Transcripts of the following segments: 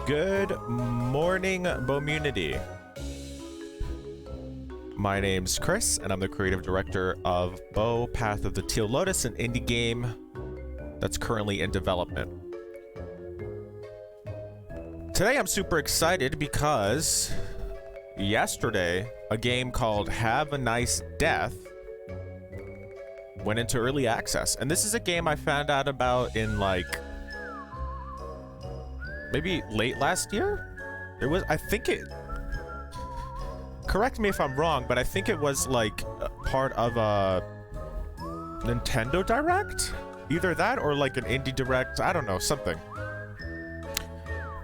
Good morning, Bomunity. My name's Chris, and I'm the creative director of Bo Path of the Teal Lotus, an indie game that's currently in development. Today I'm super excited because yesterday, a game called Have a Nice Death went into early access. And this is a game I found out about in like maybe late last year. Correct me if I'm wrong, but I think it was like part of a Nintendo Direct, either that or like an indie Direct, I don't know, something.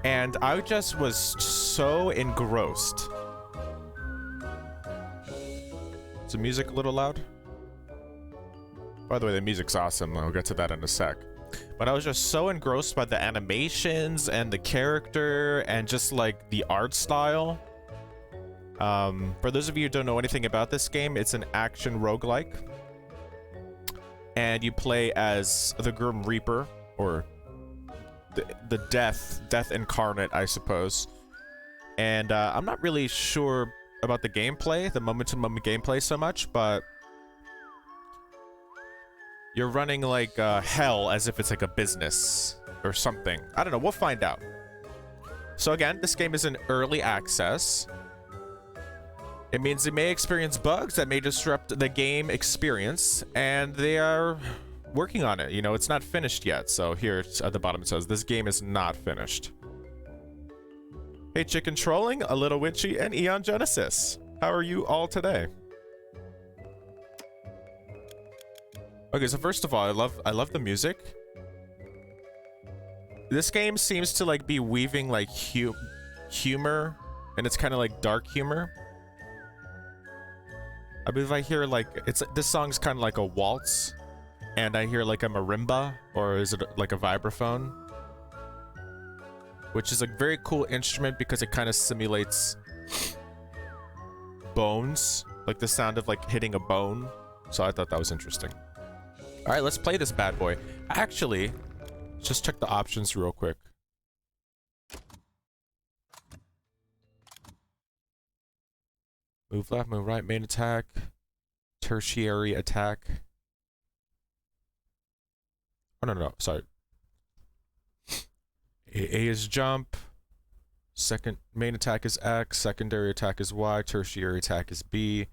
And I just was so engrossed. Is the music a little loud? By the way, the music's awesome. I'll get to that in a sec. But I was just so engrossed by the animations and the character and just like the art style. For those of you who don't know anything about this game, it's an action roguelike. And you play as the Grim Reaper, or the death incarnate, I suppose. And I'm not really sure about the gameplay, the moment-to-moment gameplay so much, but you're running like hell as if it's like a business or something. I don't know, we'll find out. So again, this game is in early access. It means it may experience bugs that may disrupt the game experience, and they are working on it. You know, it's not finished yet. So here at the bottom it says, this game is not finished. Hey, Chicken Trolling, A Little Witchy, and Eon Genesis. How are you all today? Okay, so first of all, I love the music. This game seems to like be weaving like humor, and it's kind of like dark humor. I believe I hear like this song's kind of like a waltz, and I hear like a marimba, or is it like a vibraphone? Which is a very cool instrument because it kind of simulates bones, like the sound of like hitting a bone. So I thought that was interesting. All right, let's play this bad boy. Actually, just check the options real quick. Move left, move right, main attack, tertiary attack. Oh, no, sorry. A is jump. Second, main attack is X, secondary attack is Y, tertiary attack is B.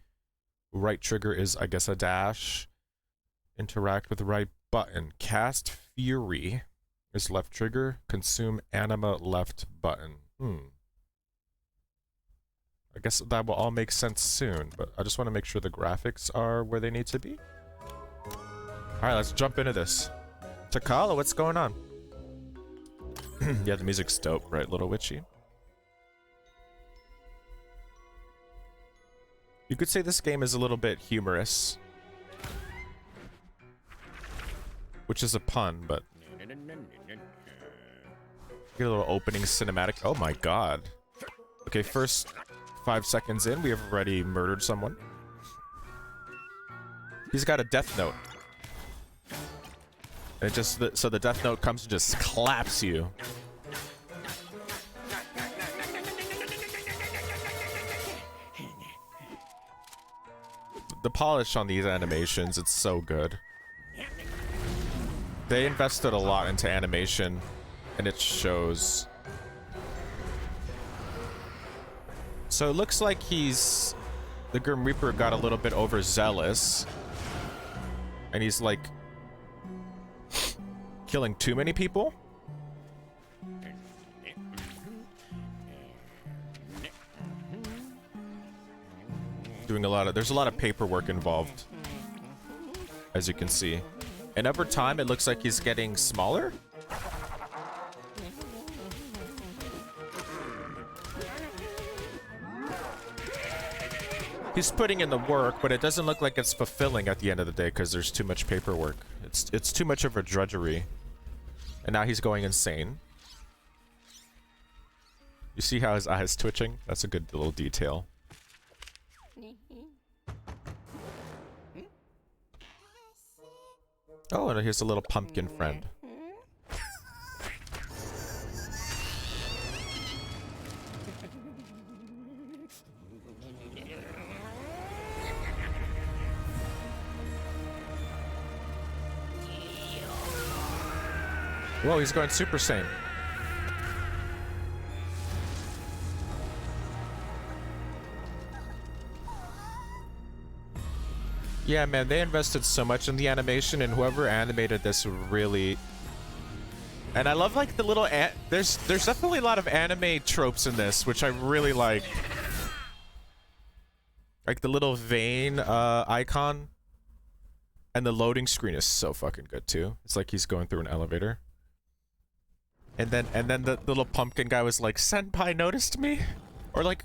Right trigger is, I guess, a dash. Interact with the right button. Cast Fury is left trigger. Consume Anima left button. I guess that will all make sense soon, but I just want to make sure the graphics are where they need to be. Alright, let's jump into this. Takala, what's going on? Yeah, the music's dope, right, Little Witchy? You could say this game is a little bit humorous. Which is a pun, but... Get a little opening cinematic. Oh my god. Okay, first 5 seconds in, we have already murdered someone. He's got a death note. It just, so the death note comes and just claps you. The polish on these animations, it's so good. They invested a lot into animation, and it shows. So it looks like the Grim Reaper got a little bit overzealous. And he's like killing too many people. There's a lot of paperwork involved, as you can see. And over time, it looks like he's getting smaller. He's putting in the work, but it doesn't look like it's fulfilling at the end of the day because there's too much paperwork. It's too much of a drudgery. And now he's going insane. You see how his eyes twitching? That's a good little detail. Oh, and here's a little pumpkin friend. Whoa, he's going Super Saiyan. Yeah, man, they invested so much in the animation, and whoever animated this really... And I love, like, the little... There's definitely a lot of anime tropes in this, which I really like. Like, the little vein icon. And the loading screen is so fucking good, too. It's like he's going through an elevator. And then the little pumpkin guy was like, "Senpai noticed me?" Or like...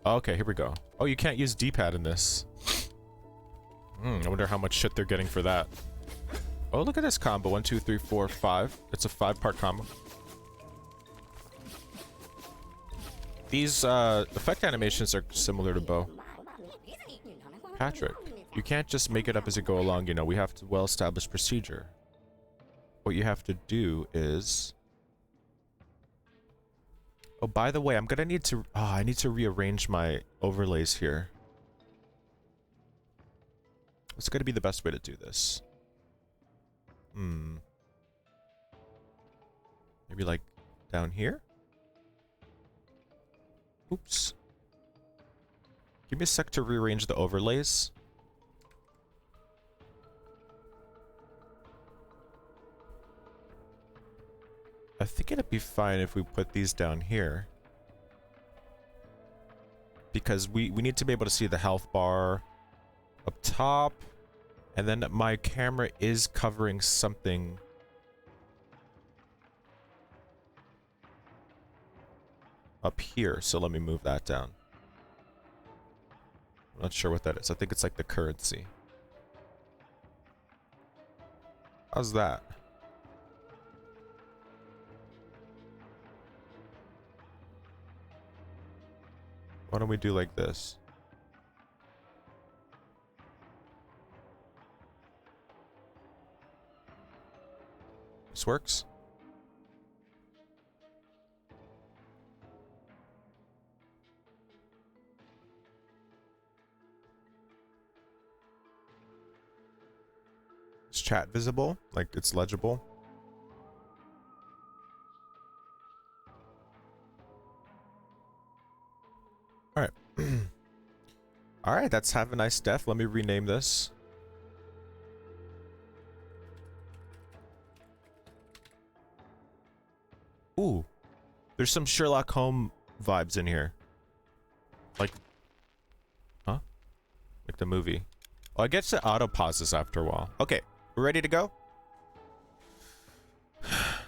Okay, here we go. Oh, you can't use D-pad in this. I wonder how much shit they're getting for that. Oh, look at this combo. 1, 2, 3, 4, 5. It's a 5-part combo. These effect animations are similar to Bo. Patrick, you can't just make it up as you go along, you know. We have to well-established procedure. What you have to do is... Oh, by the way, I'm gonna need to... Oh, I need to rearrange my overlays here. What's gonna be the best way to do this? Maybe like down here? Oops. Give me a sec to rearrange the overlays. I think it'd be fine if we put these down here. Because we need to be able to see the health bar up top. And then my camera is covering something. Up here, so let me move that down. I'm not sure what that is. I think it's like the currency. How's that? Why don't we do like this? This works? Is chat visible? Like it's legible? Alright. Alright, that's Have a Nice Death. Let me rename this. Ooh. There's some Sherlock Holmes vibes in here. Like... Huh? Like the movie. Oh, I guess it auto pauses after a while. Okay, we're ready to go?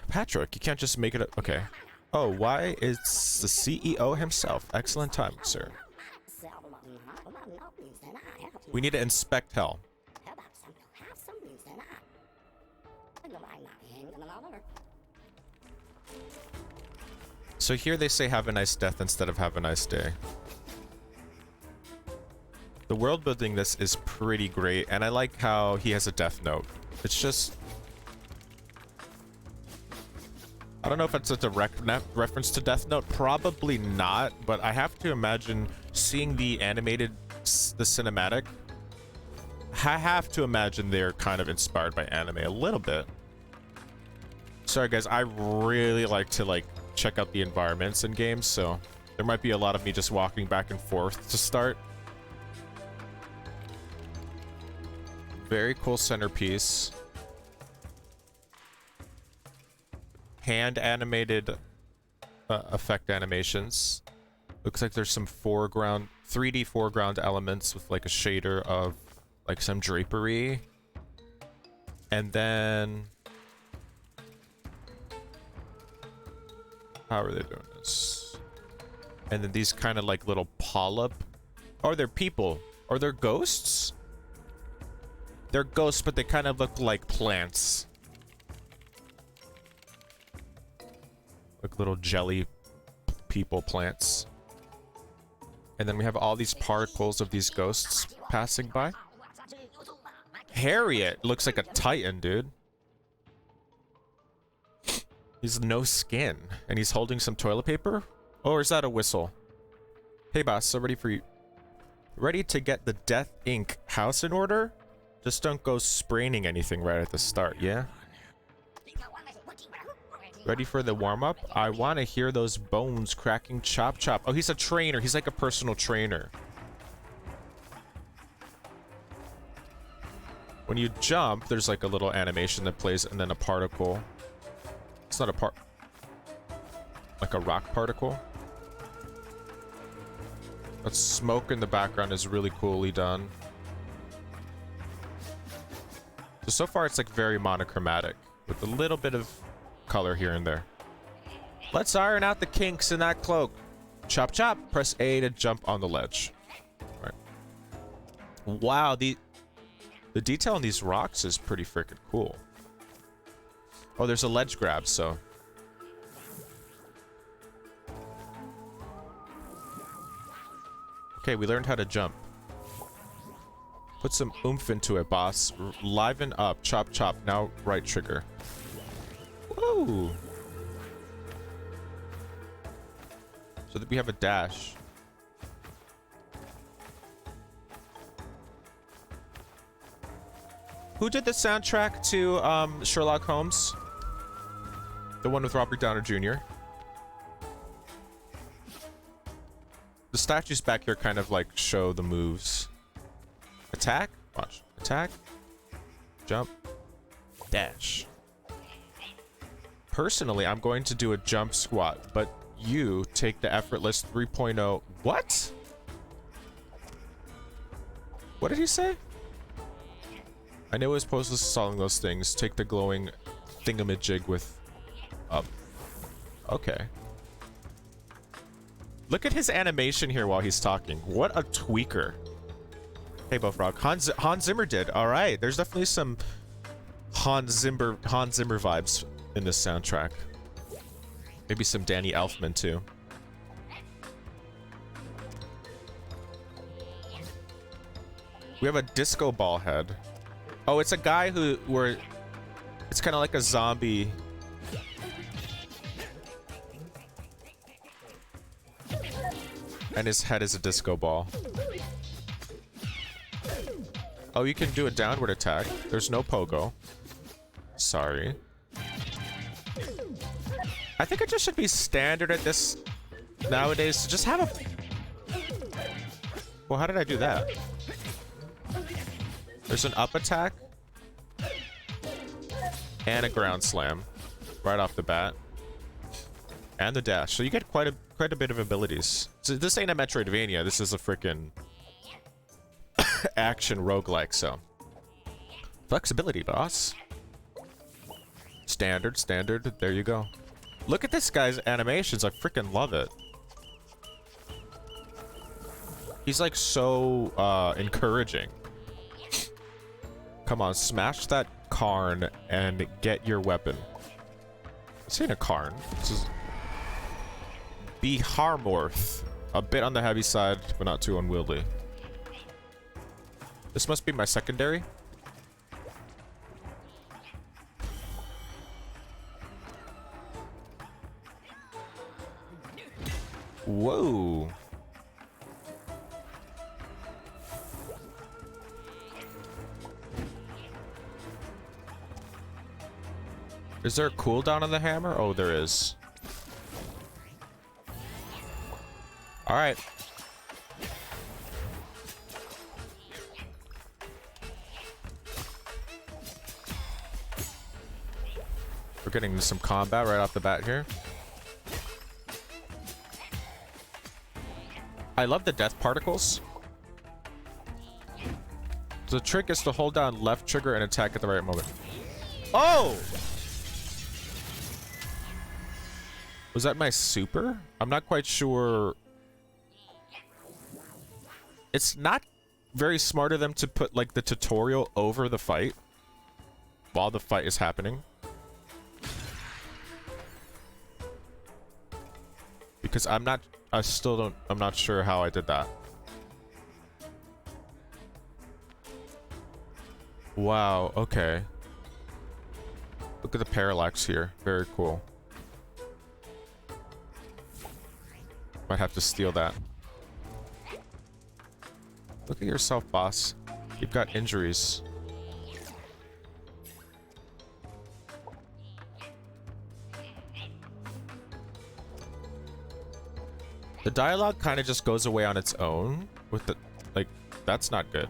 Patrick, you can't just make it... Okay. Oh, why? It's the CEO himself. Excellent time, sir. We need to inspect hell. So here they say have a nice death instead of have a nice day. The world building this is pretty great, and I like how he has a death note. It's just... I don't know if it's a direct reference to Death Note. Probably not, but I have to imagine seeing the animated, the cinematic. I have to imagine they're kind of inspired by anime a little bit. Sorry guys, I really like to like check out the environments in games, so there might be a lot of me just walking back and forth to start. Very cool centerpiece. Hand animated effect animations. Looks like there's some 3D foreground elements with like a shader of like some drapery. And then... How are they doing this? And then these kind of like little polyp. Or they're people. Or they're ghosts? They're ghosts, but they kind of look like plants. Like little jelly people plants. And then we have all these particles of these ghosts passing by. Harriet looks like a titan, dude. He's no skin. And he's holding some toilet paper? Or is that a whistle? Hey boss, so ready for you. Ready to get the Death Inc. house in order? Just don't go spraining anything right at the start, yeah? Ready for the warm-up? I want to hear those bones cracking. Chop chop. Oh, he's a trainer. He's like a personal trainer. When you jump, there's like a little animation that plays and then a particle. It's not a part... like a rock particle. That smoke in the background is really coolly done. So far it's like very monochromatic with a little bit of color here and there. Let's iron out the kinks in that cloak. Chop chop. Press A to jump on the ledge. All right. Wow, the detail on these rocks is pretty freaking cool. Oh, there's a ledge grab, so. Okay, we learned how to jump. Put some oomph into it, boss. Liven up. Chop chop. Now right trigger. Woo! So that we have a dash. Who did the soundtrack to Sherlock Holmes? The one with Robert Downey Jr. The statues back here kind of like show the moves. Attack. Watch. Attack. Jump. Dash. Personally, I'm going to do a jump squat, but you take the effortless 3.0. What? What did he say? I know his post was selling those things. Take the glowing thingamajig with up. Okay. Look at his animation here while he's talking. What a tweaker. Hey, Buffrog. Hans Zimmer did. All right. There's definitely some Hans Zimmer vibes in this soundtrack. Maybe some Danny Elfman too. We have a disco ball head. Oh, it's a guy where it's kind of like a zombie. And his head is a disco ball. Oh, you can do a downward attack. There's no pogo. Sorry. I think it just should be standard at this nowadays. Just have a... Well, how did I do that? There's an up attack. And a ground slam. Right off the bat. And the dash. So you get quite a bit of abilities. So this ain't a Metroidvania. This is a freaking action roguelike, so. Flexibility, boss. Standard. There you go. Look at this guy's animations. I freaking love it. He's like so encouraging. Come on, smash that Karn and get your weapon. This ain't a Karn. This is Beharmorth. A bit on the heavy side, but not too unwieldy. This must be my secondary. Whoa. Is there a cooldown on the hammer? Oh, there is. All right. We're getting into some combat right off the bat here. I love the death particles. The trick is to hold down left trigger and attack at the right moment. Oh! Was that my super? I'm not quite sure. It's not very smart of them to put like the tutorial over the fight while the fight is happening. Because I'm not sure how I did that. Wow, okay. Look at the parallax here. Very cool. Might have to steal that. Look at yourself, boss. You've got injuries. The dialogue kind of just goes away on its own with the, like, that's not good.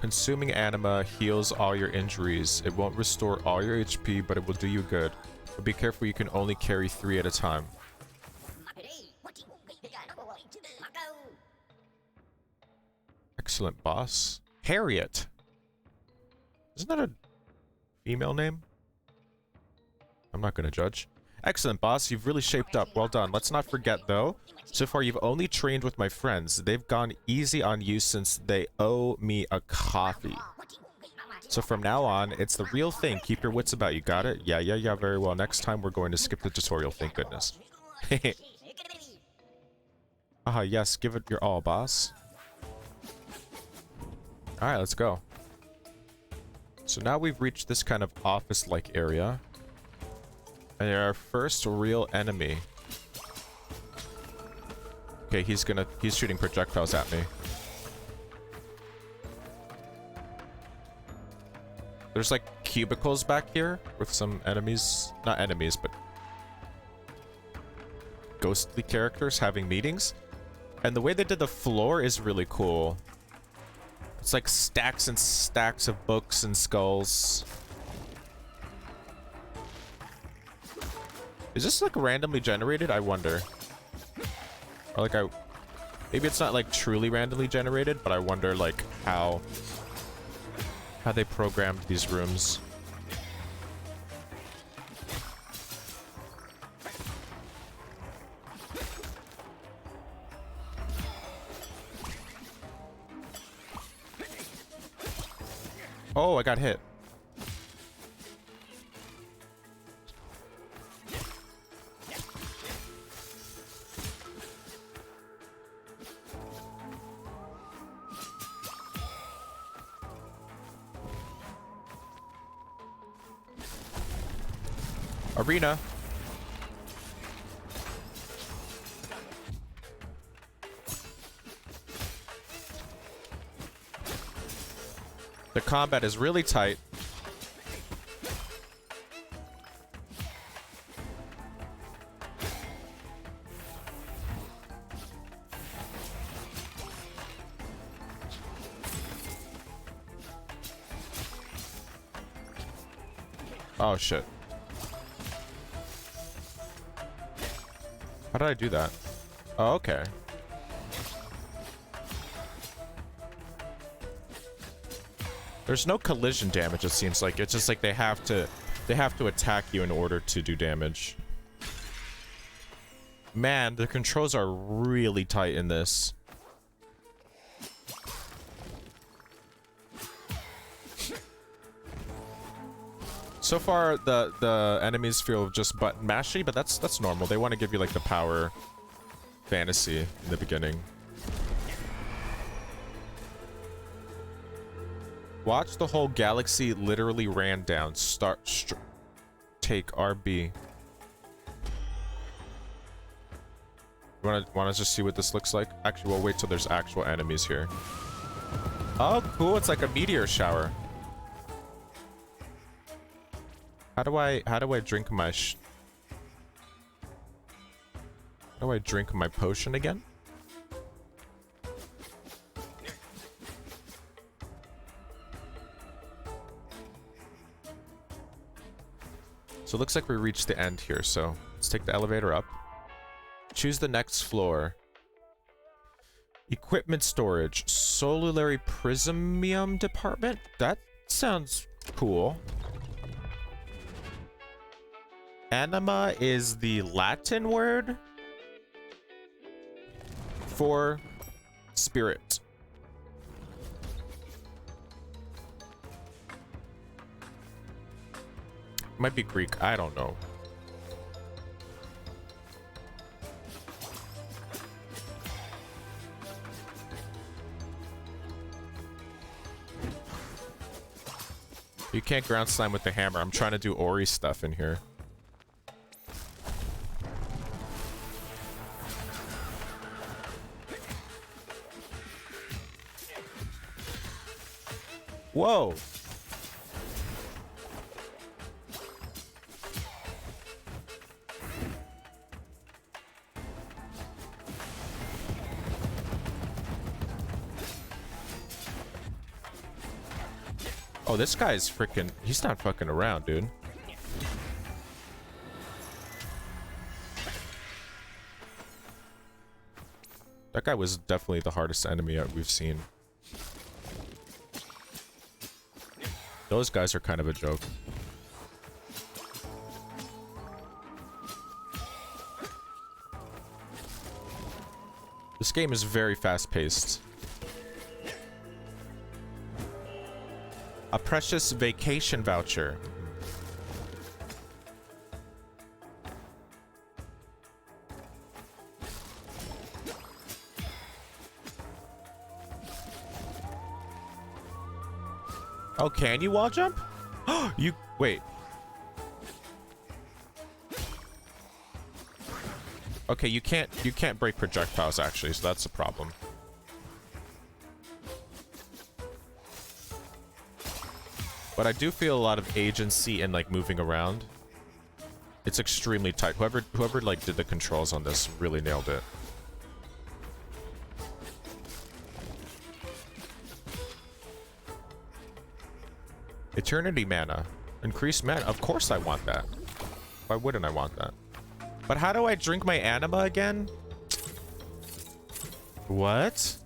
Consuming anima heals all your injuries. It won't restore all your HP, but it will do you good. But be careful, you can only carry 3 at a time. Excellent, boss. Harriet. Isn't that a female name? I'm not gonna judge. Excellent, boss. You've really shaped up. Well done. Let's not forget, though, so far you've only trained with my friends. They've gone easy on you since they owe me a coffee. So from now on, it's the real thing. Keep your wits about you. Got it? Yeah, very well. Next time, we're going to skip the tutorial. Thank goodness. Yes. Give it your all, boss. Alright, let's go. So now we've reached this kind of office-like area. And our first real enemy. Okay, he's shooting projectiles at me. There's like cubicles back here with some enemies. Not enemies, but ghostly characters having meetings. And the way they did the floor is really cool. It's like stacks and stacks of books and skulls. Is this like randomly generated? I wonder. Or like maybe it's not like truly randomly generated, but I wonder like how they programmed these rooms. Oh, I got hit. Arena. The combat is really tight. Oh shit. How did I do that? Oh, okay. There's no collision damage, it seems like. It's just like they have to attack you in order to do damage. Man, the controls are really tight in this. So far, the enemies feel just button mashy, but that's normal. They want to give you like the power fantasy in the beginning. Watch the whole galaxy literally ran down. Take RB. Wanna just see what this looks like? Actually, we'll wait till there's actual enemies here. Oh, cool! It's like a meteor shower. How do I drink my how do I drink my potion again? So it looks like we reached the end here, so let's take the elevator up. Choose the next floor. Equipment storage. Solulary Prismium department? That sounds cool. Anima is the Latin word for spirit. Might be Greek, I don't know. You can't ground slime with the hammer. I'm trying to do Ori stuff in here. Whoa. Oh, this guy's freaking... He's not fucking around, dude. That guy was definitely the hardest enemy we've seen. Those guys are kind of a joke. This game is very fast-paced. A precious vacation voucher. Oh, can you wall jump? You wait. Okay, you can't break projectiles actually, so that's a problem. But I do feel a lot of agency in like moving around. It's extremely tight. Whoever like did the controls on this really nailed it. Eternity mana. Increased mana. Of course I want that. Why wouldn't I want that? But how do I drink my anima again? What?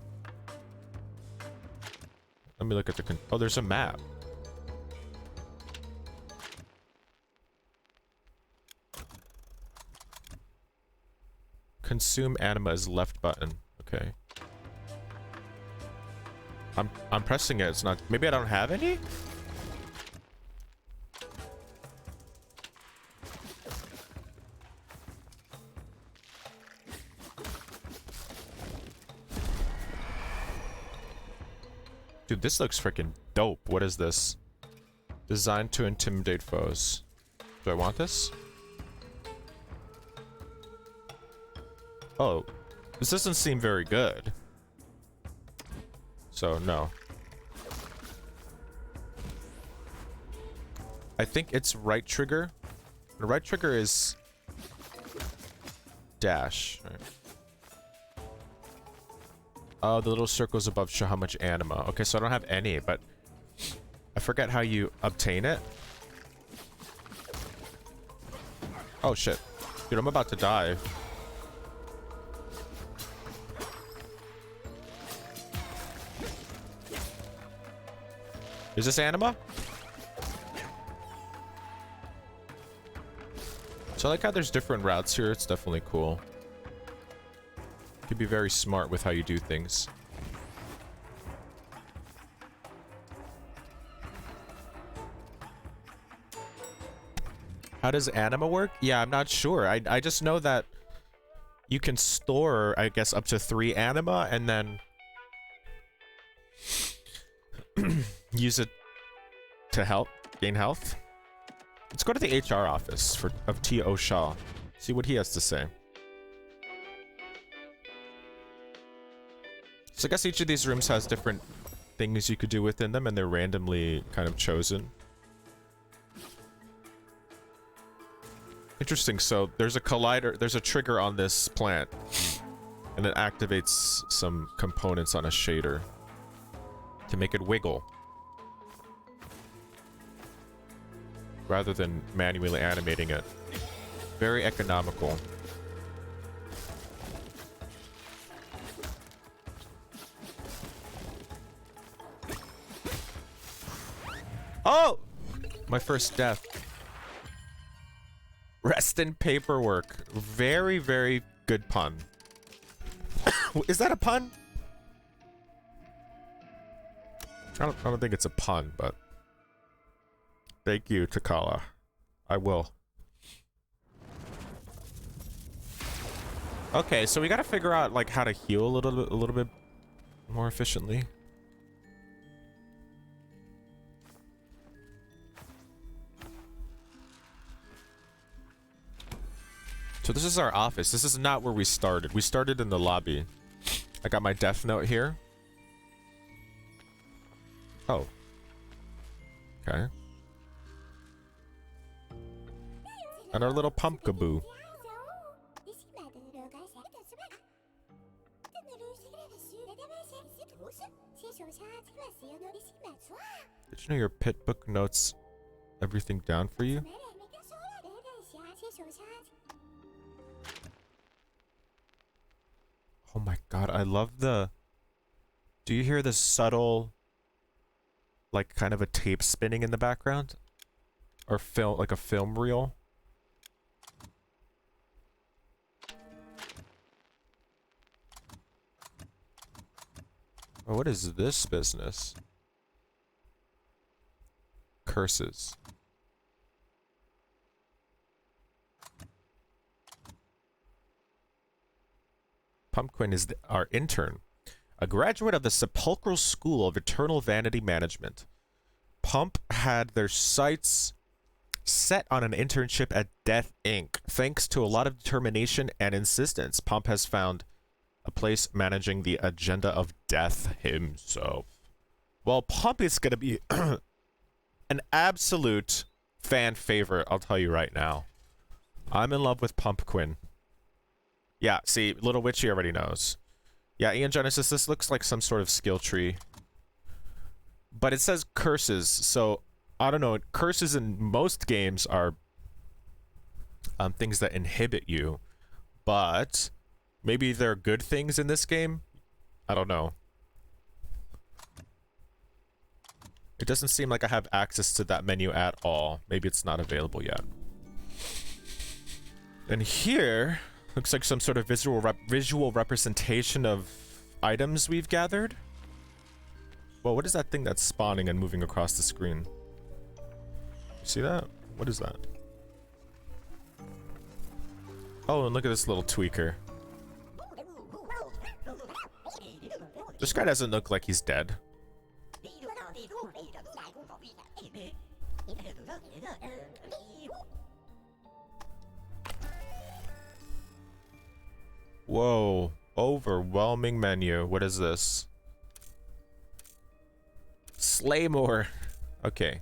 Let me look at the oh, there's a map. Consume anima is left button. Okay. I'm pressing it. It's not. Maybe I don't have any? Dude, this looks freaking dope. What is this? Designed to intimidate foes. Do I want this? Oh, this doesn't seem very good. So, no. I think it's right trigger. The right trigger is dash. Right. Oh, the little circles above show how much anima. Okay, so I don't have any, but I forget how you obtain it. Oh, shit. Dude, I'm about to die. Is this anima? So I like how there's different routes here. It's definitely cool. You can be very smart with how you do things. How does anima work? Yeah, I'm not sure. I just know that you can store, I guess, up to 3 anima and then use it to help gain health. Let's go to the HR office of T.O. Shaw. See what he has to say. So I guess each of these rooms has different things you could do within them, and they're randomly kind of chosen. Interesting. So there's a collider, there's a trigger on this plant, and it activates some components on a shader to make it wiggle, rather than manually animating it. Very economical. Oh! My first death. Rest in paperwork. Very, very good pun. Is that a pun? I don't think it's a pun, but... Thank you, Takala. I will. Okay, so we gotta figure out, like, how to heal a little bit more efficiently. So this is our office. This is not where we started. We started in the lobby. I got my death note here. Oh. Okay. And our little pumpkaboo. Did you know your pit book notes everything down for you? Oh my god, I love the... Do you hear the subtle, like, kind of a tape spinning in the background? Or film, like a film reel? Oh, what is this business? Curses. Pumpkin is our intern. A graduate of the Sepulchral School of Eternal Vanity Management. Pump had their sights set on an internship at Death Inc. Thanks to a lot of determination and insistence, Pump has found a place managing the agenda of Death himself. Well, Pump is going to be an absolute fan favorite, I'll tell you right now. I'm in love with Pumpkin. Yeah, see, Little Witchy already knows. Yeah, Ian Genesis, this looks like some sort of skill tree. But it says curses, so I don't know. Curses in most games are things that inhibit you. But maybe there are good things in this game? I don't know. It doesn't seem like I have access to that menu at all. Maybe it's not available yet. And here... looks like some sort of visual representation of items we've gathered. Well, what is that thing that's spawning and moving across the screen? See that? What is that? Oh, and look at this little tweaker. This guy doesn't look like he's dead. Whoa. Overwhelming menu. What is this? Slaymore. Okay.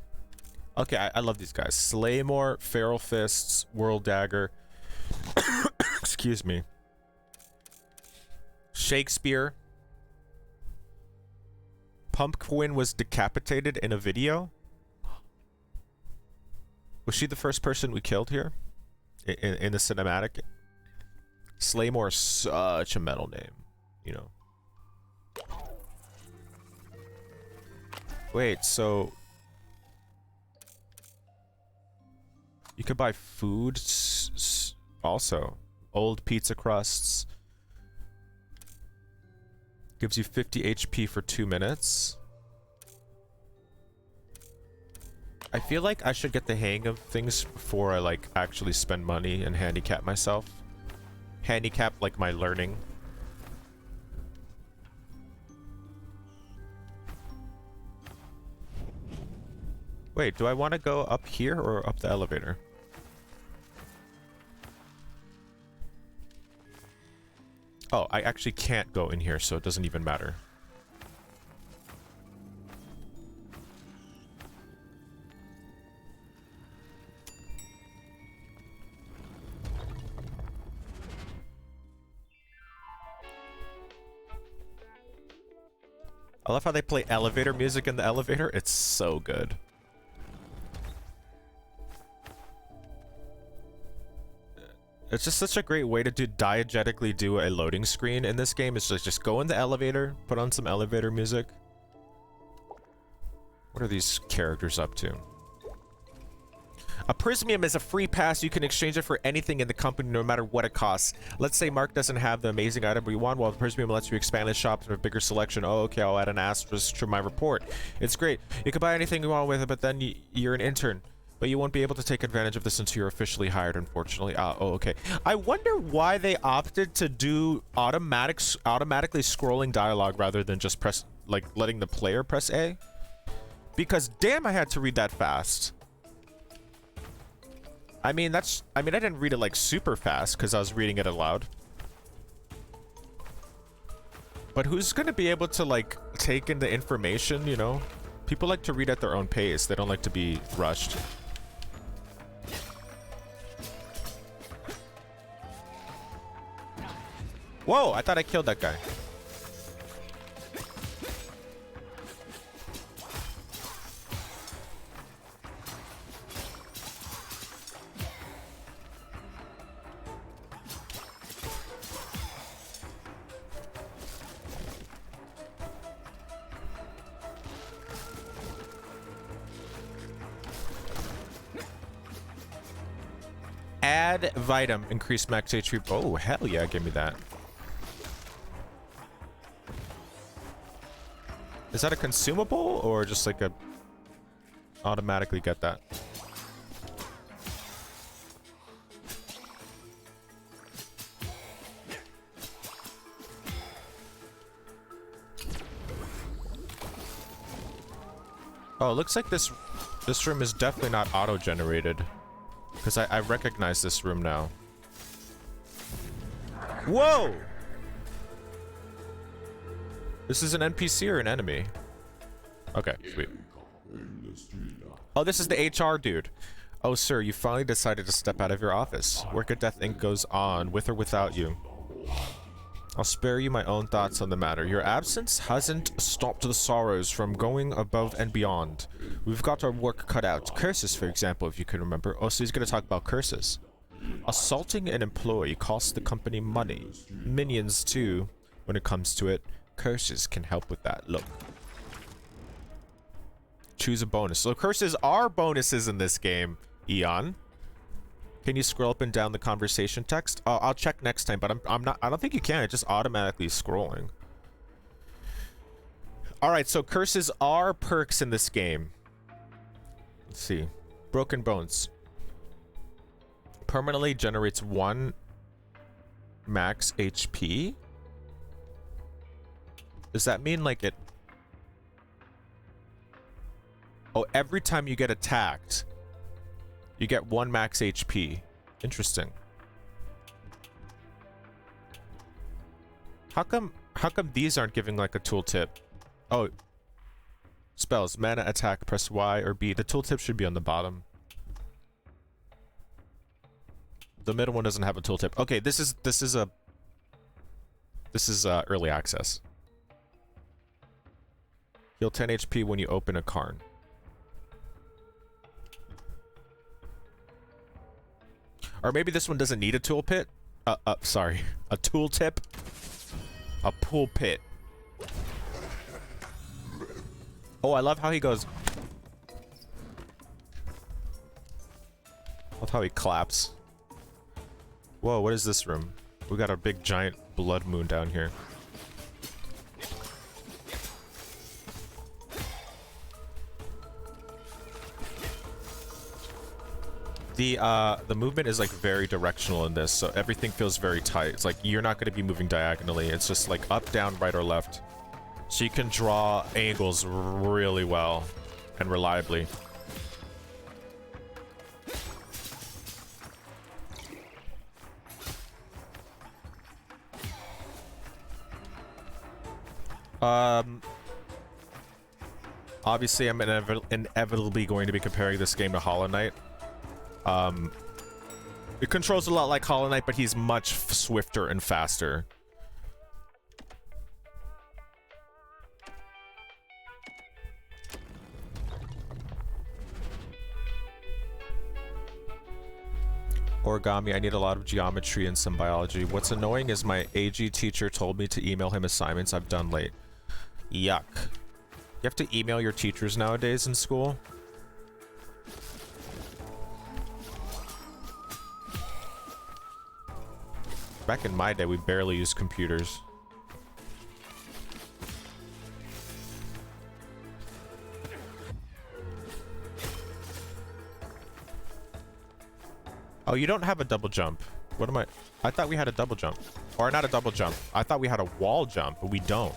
Okay, I love these guys. Slaymore, Feral Fists, World Dagger. Excuse me. Shakespeare. Pumpkin was decapitated in a video. Was she the first person we killed here? In the cinematic? Slaymore is such a metal name, you know. Wait, so... you could buy food also. Old pizza crusts. Gives you 50 HP for 2 minutes. I feel like I should get the hang of things before I, like, actually spend money and handicap myself. Handicap, like, my learning. Wait, do I want to go up here or up the elevator? Oh, I actually can't go in here, so it doesn't even matter. I love how they play elevator music in the elevator. It's so good. It's just such a great way to diegetically do a loading screen in this game. It's just go in the elevator, put on some elevator music. What are these characters up to? A Prismium is a free pass. You can exchange it for anything in the company, no matter what it costs. Let's say Mark doesn't have the amazing item we want. Well, the Prismium lets you expand his shop to a bigger selection. Oh, okay, I'll add an asterisk to my report. It's great. You can buy anything you want with it, but then you're an intern. But you won't be able to take advantage of this until you're officially hired, unfortunately. Oh, okay. I wonder why they opted to do automatically scrolling dialogue rather than just press, like, letting the player press A. Because, damn, I had to read that fast. I mean, I didn't read it, like, super fast because I was reading it aloud. But who's going to be able to, like, take in the information, you know? People like to read at their own pace. They don't like to be rushed. Whoa, I thought I killed that guy. Add Vitam, increase max HP. Oh, hell yeah, give me that. Is that a consumable or just like a automatically get that? Oh, it looks like this room is definitely not auto-generated. Because I recognize this room now. Whoa! This is an NPC or an enemy? Okay, sweet. Oh, this is the HR dude. Oh, sir, you finally decided to step out of your office. Work at Death Inc. goes on, with or without you. I'll spare you my own thoughts on the matter. Your absence hasn't stopped the sorrows from going above and beyond. We've got our work cut out. Curses, for example, if you can remember. Oh, so he's going to talk about curses. Assaulting an employee costs the company money. Minions, too, when it comes to it. Curses can help with that. Look. Choose a bonus. So curses are bonuses in this game, Eon. Can you scroll up and down the conversation text? I'll check next time, but I don't think you can. It's just automatically scrolling. All right, so curses are perks in this game. Let's see. Broken Bones. Permanently generates 1 max HP. Does that mean like it? Oh, every time you get attacked, you get 1 max HP. Interesting. How come these aren't giving like a tooltip? Oh. Spells, mana, attack, press Y or B. The tooltip should be on the bottom. The middle one doesn't have a tooltip. Okay, this is early access. Heal 10 HP when you open a Karn. Or maybe this one doesn't need a tooltip. Sorry. A tooltip. A pulpit. Oh, I love how he goes. I love how he claps. Whoa, what is this room? We got a big giant blood moon down here. The movement is like very directional in this, so everything feels very tight. It's like you're not going to be moving diagonally. It's just like up, down, right, or left. So you can draw angles really well and reliably. Obviously I'm inevitably going to be comparing this game to Hollow Knight. It controls a lot like Hollow Knight, but he's much swifter and faster. Origami, I need a lot of geometry and some biology. What's annoying is my AG teacher told me to email him assignments I've done late. Yuck. You have to email your teachers nowadays in school? Back in my day, we barely used computers. Oh, you don't have a double jump. What am I thought we had a double jump. Or not a double jump. I thought we had a wall jump, but we don't.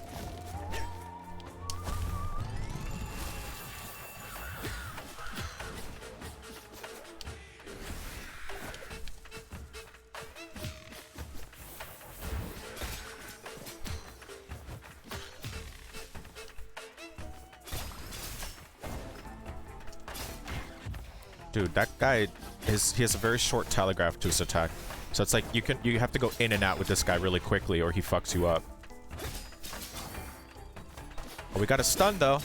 Dude, that guy he has a very short telegraph to his attack. So it's like you have to go in and out with this guy really quickly or he fucks you up. Oh, we got a stun though.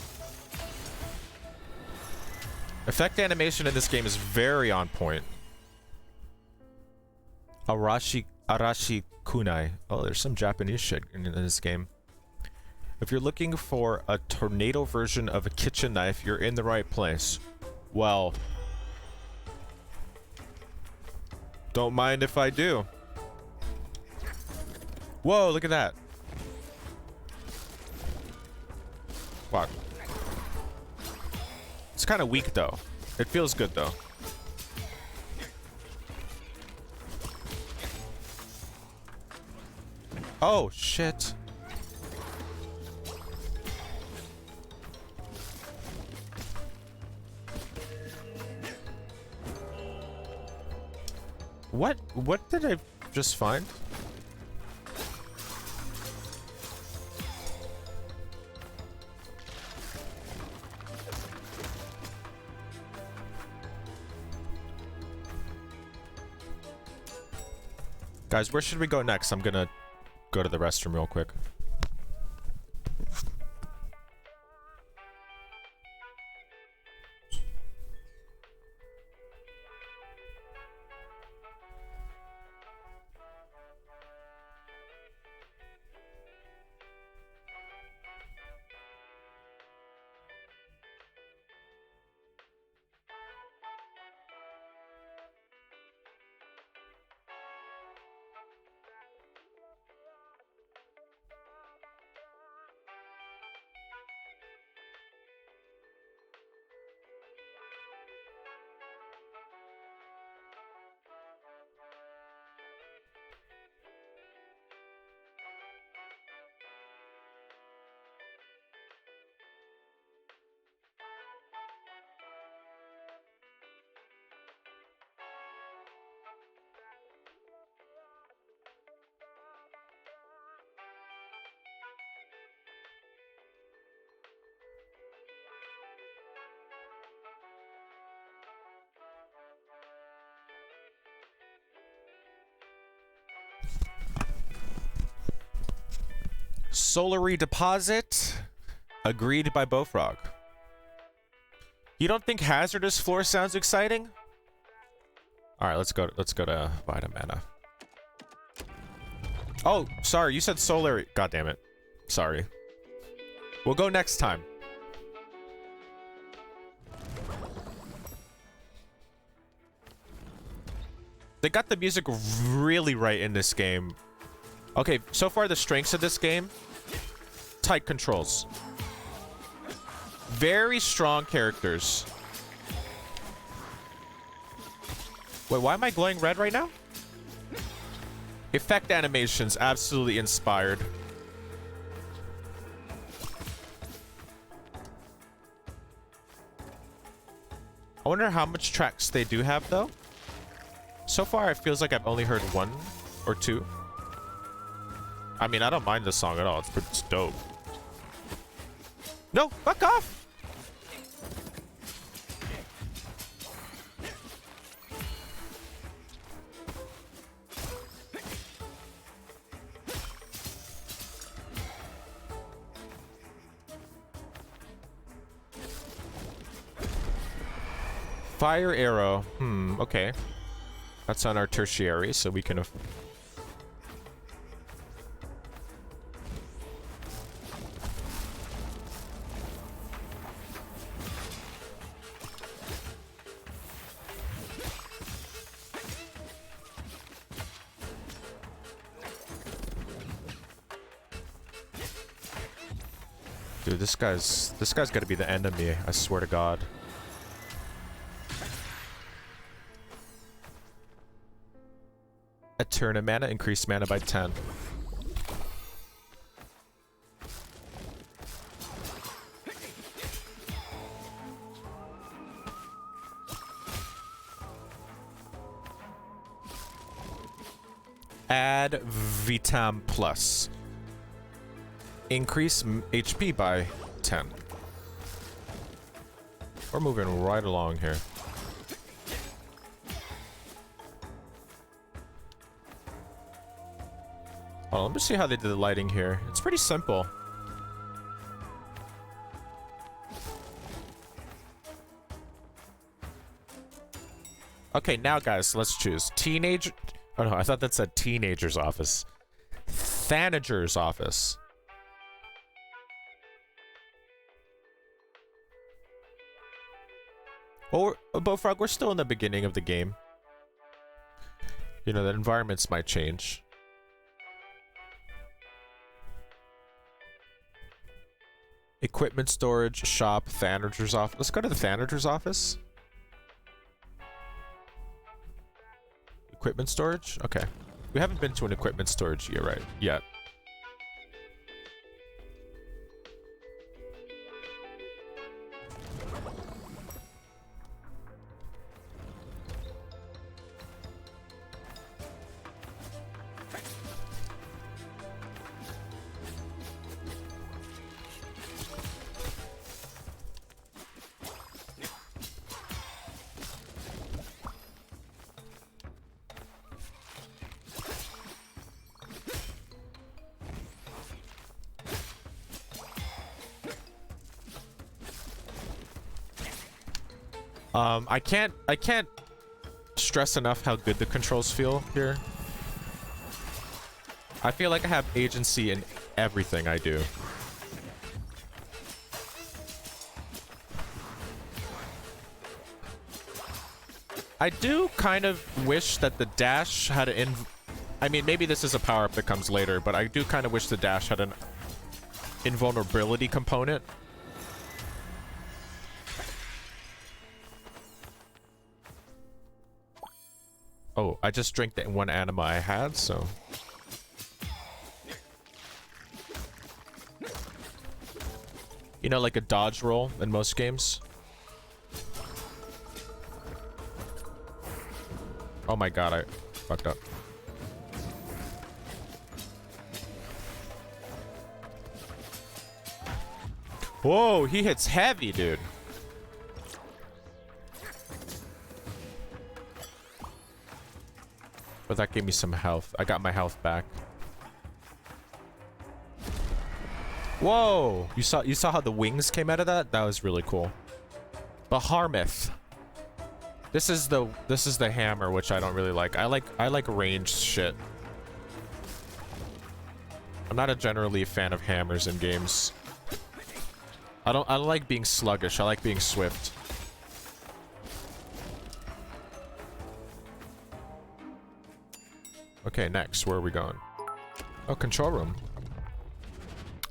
Effect animation in this game is very on point. Arashi kunai. Oh, there's some Japanese shit in this game. If you're looking for a tornado version of a kitchen knife, you're in the right place. Well, Don't mind if I do. Whoa, look at that. Fuck. It's kind of weak, though. It feels good, though. Oh, shit. What did I just find? Guys, where should we go next? I'm gonna go to the restroom real quick. Solary deposit. Agreed by Bofrog. You don't think hazardous floor sounds exciting? All right, let's go to Vitamana. Oh, sorry, you said solary. God damn it. Sorry. We'll go next time. They got the music really right in this game. Okay, so far the strengths of this game, tight controls. Very strong characters. Wait, why am I glowing red right now? Effect animations, absolutely inspired. I wonder how much tracks they do have, though. So far, it feels like I've only heard one or two. I mean, I don't mind the song at all. It's dope. No, fuck off! Fire arrow. Okay. That's on our tertiary, so we can... Dude, this guy's gotta be the enemy, I swear to God. Eterna mana, increased mana by 10. Add Vitam Plus. Increase HP by 10. We're moving right along here. Oh, let me see how they did the lighting here. It's pretty simple. Okay, now guys, let's choose. Teenage... Oh no, I thought that said teenager's office. Thanager's office. Oh, Bofrog, we're still in the beginning of the game. You know, the environments might change. Equipment storage, shop, Thanager's office. Let's go to the Thanager's office. Equipment storage? Okay. We haven't been to an equipment storage yet, right? Yet. I can't stress enough how good the controls feel here. I feel like I have agency in everything I do. I do kind of wish that the dash had an I mean, maybe this is a power-up that comes later, but I do kind of wish the dash had an invulnerability component. Oh, I just drank that one anima I had, so... You know, like a dodge roll in most games? Oh my god, I fucked up. Whoa, he hits heavy, dude. But that gave me some health. I got my health back. Whoa! You saw how the wings came out of that? That was really cool. Baharmouth. This is the hammer, which I don't really like. I like ranged shit. I'm not generally a fan of hammers in games. I don't like being sluggish. I like being swift. Okay, next. Where are we going? Oh, control room.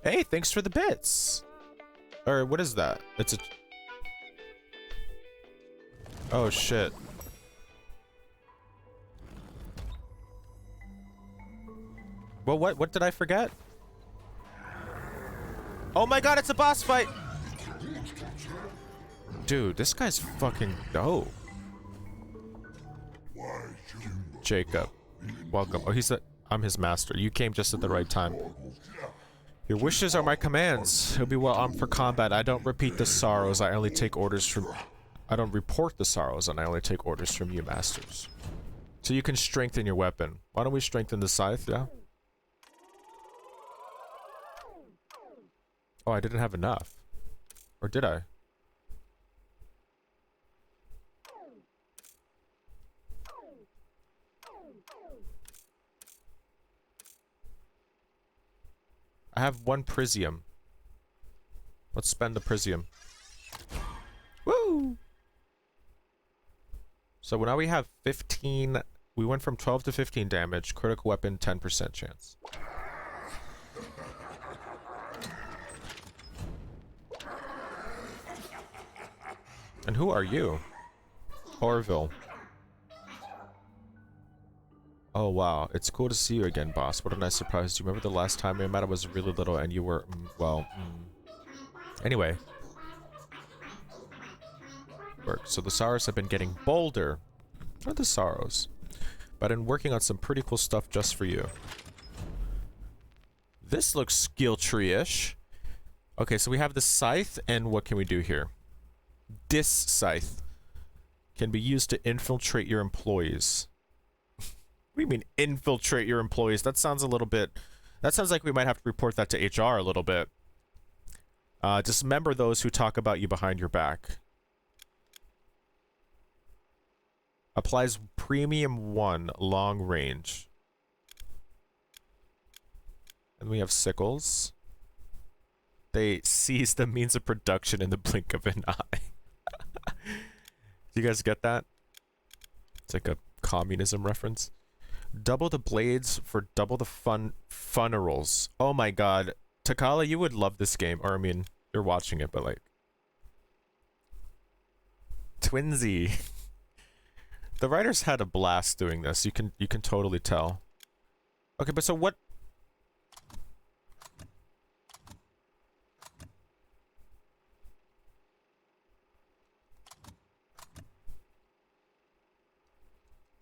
Hey, thanks for the bits. Or what is that? It's a... Oh, shit. Well, what did I forget? Oh my god, it's a boss fight! Dude, this guy's fucking dope. Jacob. Welcome. Oh, I'm his master. You came just at the right time. Your wishes are my commands. He'll be well armed for combat. I don't repeat the sorrows. I only take orders from... I don't report the sorrows, and I only take orders from you, masters. So you can strengthen your weapon. Why don't we strengthen the scythe, yeah? Oh, I didn't have enough. Or did I? I have 1 Prisium. Let's spend the Prisium. Woo! So now we have 15... We went from 12 to 15 damage. Critical weapon, 10% chance. And who are you? Orville. Oh wow, it's cool to see you again, boss. What a nice surprise. Do you remember the last time we met? I was really little and you were, well... Anyway. Work. So the sorrows have been getting bolder. Not the sorrows. But I'm working on some pretty cool stuff just for you. This looks skill tree-ish. Okay, so we have the scythe, and what can we do here? This scythe can be used to infiltrate your employees. What do you mean, infiltrate your employees? That sounds a little bit... That sounds like we might have to report that to HR a little bit. Dismember those who talk about you behind your back. Applies premium 1 long range. And we have sickles. They seize the means of production in the blink of an eye. Do you guys get that? It's like a communism reference. Double the blades for double the funerals. Oh my god. Takala, you would love this game. Or, I mean, you're watching it, but like... Twinsy. The writers had a blast doing this. You can totally tell. Okay, but so what...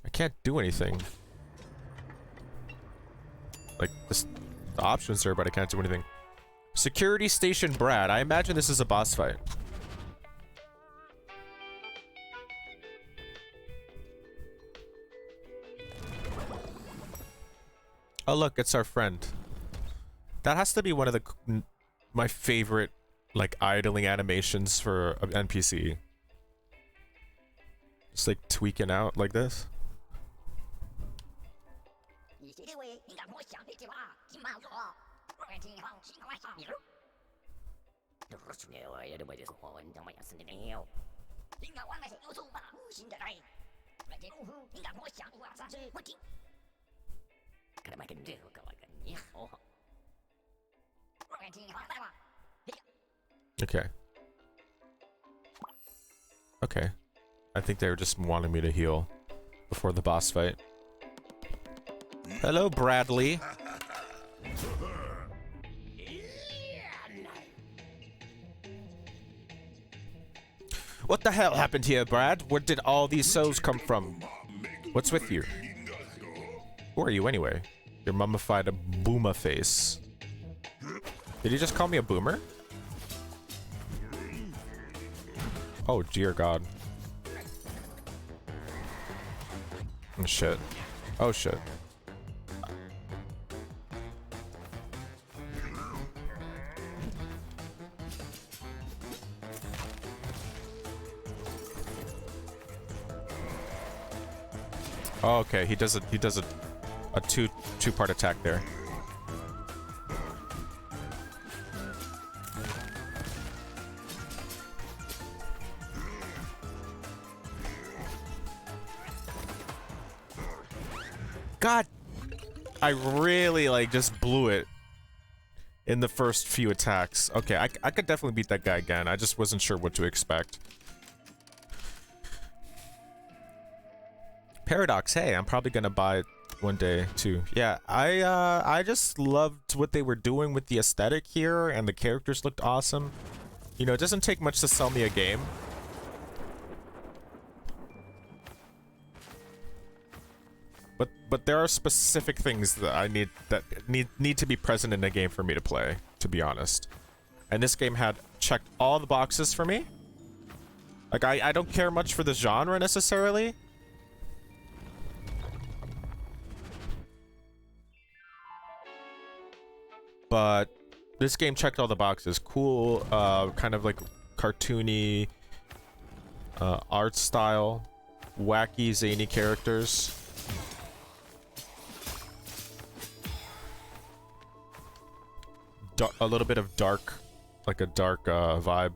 I can't do anything. Like, this, the options are, but I can't do anything. Security Station Brad. I imagine this is a boss fight. Oh, look, it's our friend. That has to be one of the my favorite, like, idling animations for an NPC. Just, like, tweaking out like this. Okay. Okay. I think they were just wanting me to heal before the boss fight. Hello, Bradley. What the hell happened here, Brad? Where did all these souls come from? What's with you? Who are you anyway? Your mummified boomer face. Did he just call me a boomer? Oh, dear God. Oh, shit. Oh, shit. Oh, okay, he does a two-part attack there. God, I really like just blew it in the first few attacks. Okay, I could definitely beat that guy again. I just wasn't sure what to expect. Paradox, hey, I'm probably gonna buy it one day too. Yeah, I just loved what they were doing with the aesthetic here, and the characters looked awesome. You know, it doesn't take much to sell me a game. But there are specific things that I need to be present in a game for me to play, to be honest. And this game had checked all the boxes for me. Like, I don't care much for the genre necessarily. But this game checked all the boxes. Cool, kind of like cartoony art style, wacky, zany characters. A little bit of dark, like a dark vibe.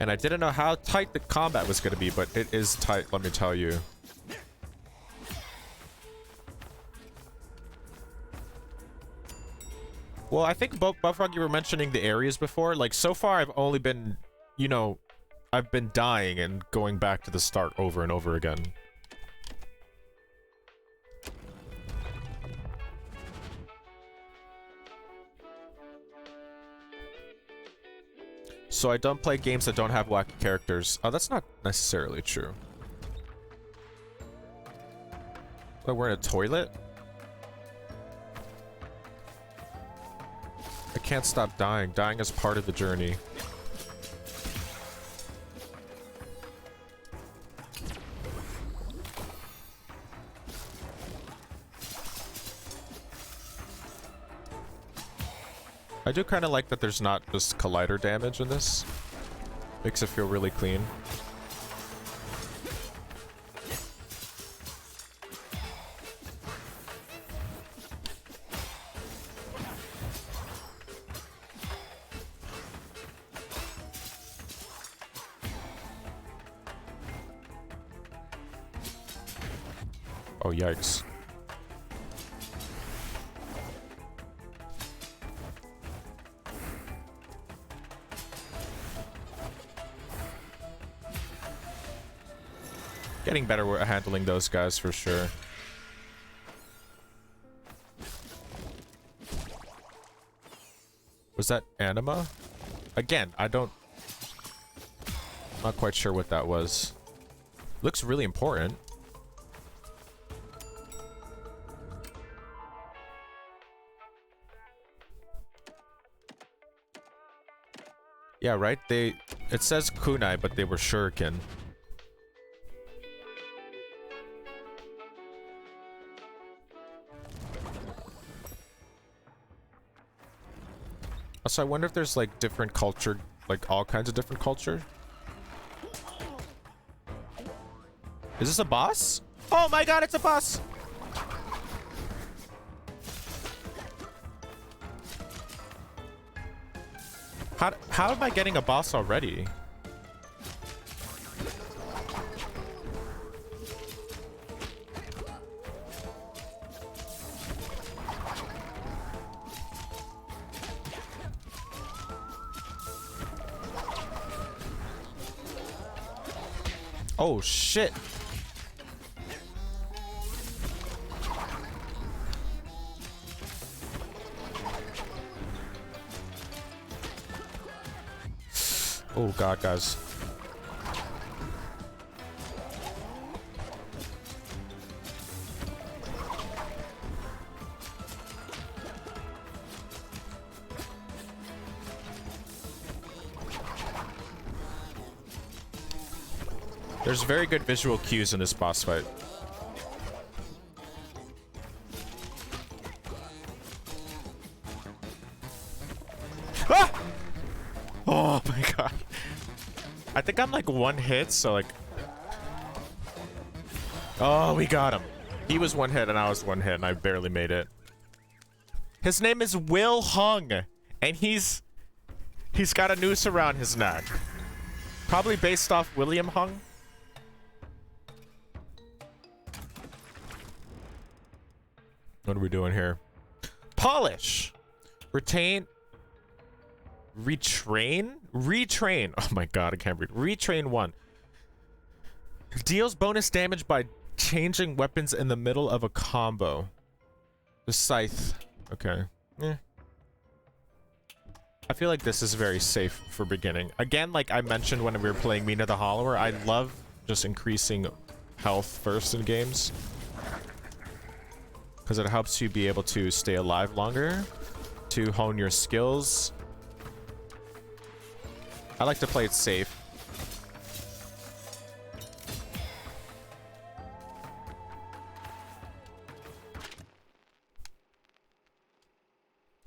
And I didn't know how tight the combat was going to be, but it is tight, let me tell you. Well, I think, Buffrog, you were mentioning the areas before. Like, so far, I've only been, you know, I've been dying and going back to the start over and over again. So I don't play games that don't have wacky characters. Oh, that's not necessarily true. Oh, we're in a toilet? I can't stop dying. Dying is part of the journey. I do kind of like that there's not just collider damage in this. Makes it feel really clean. Oh, yikes. Getting better at handling those guys for sure. Was that anima? Again, I'm not quite sure what that was. Looks really important. Yeah, right? It says kunai, but they were shuriken. Also, I wonder if there's like different culture, like all kinds of different culture. Is this a boss? Oh my god, it's a boss! How am I getting a boss already? Oh shit. Oh god, guys. There's very good visual cues in this boss fight. Ah! Oh my god. I think I'm like one hit, so like... Oh, we got him. He was one hit and I was one hit and I barely made it. His name is Will Hung. And he's got a noose around his neck. Probably based off William Hung. What are we doing here? Polish. Retain. Retrain? Retrain. Oh my god, I can't read. Retrain 1. Deals bonus damage by changing weapons in the middle of a combo. The scythe. Okay. Eh. I feel like this is very safe for beginning. Again, like I mentioned when we were playing Mina the Hollower, I love just increasing health first in games. Because it helps you be able to stay alive longer, to hone your skills. I like to play it safe.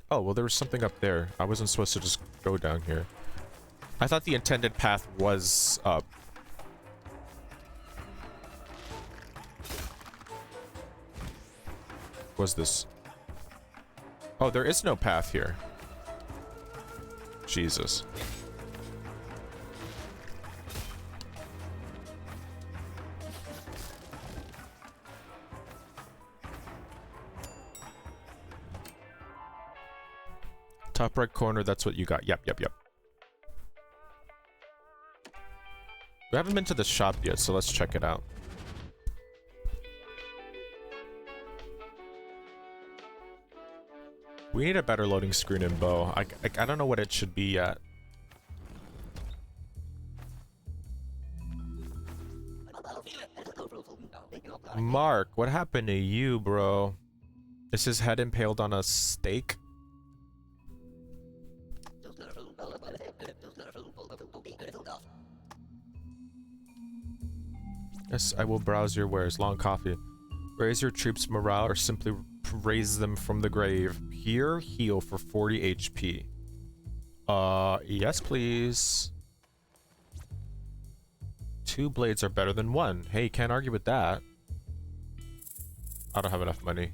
Oh, well, there was something up there. I wasn't supposed to just go down here. I thought the intended path was up. Was this? Oh, there is no path here. Jesus. Top right corner, that's what you got. Yep. We haven't been to the shop yet, so let's check it out. We need a better loading screen in bow. I don't know what it should be yet. Mark, what happened to you, bro? Is his head impaled on a stake? Yes, I will browse your wares. Long coffee. Raise your troops' morale or simply raise them from the grave. Here, heal for 40 HP. Yes, please. 2 blades are better than 1. Hey, can't argue with that. I don't have enough money.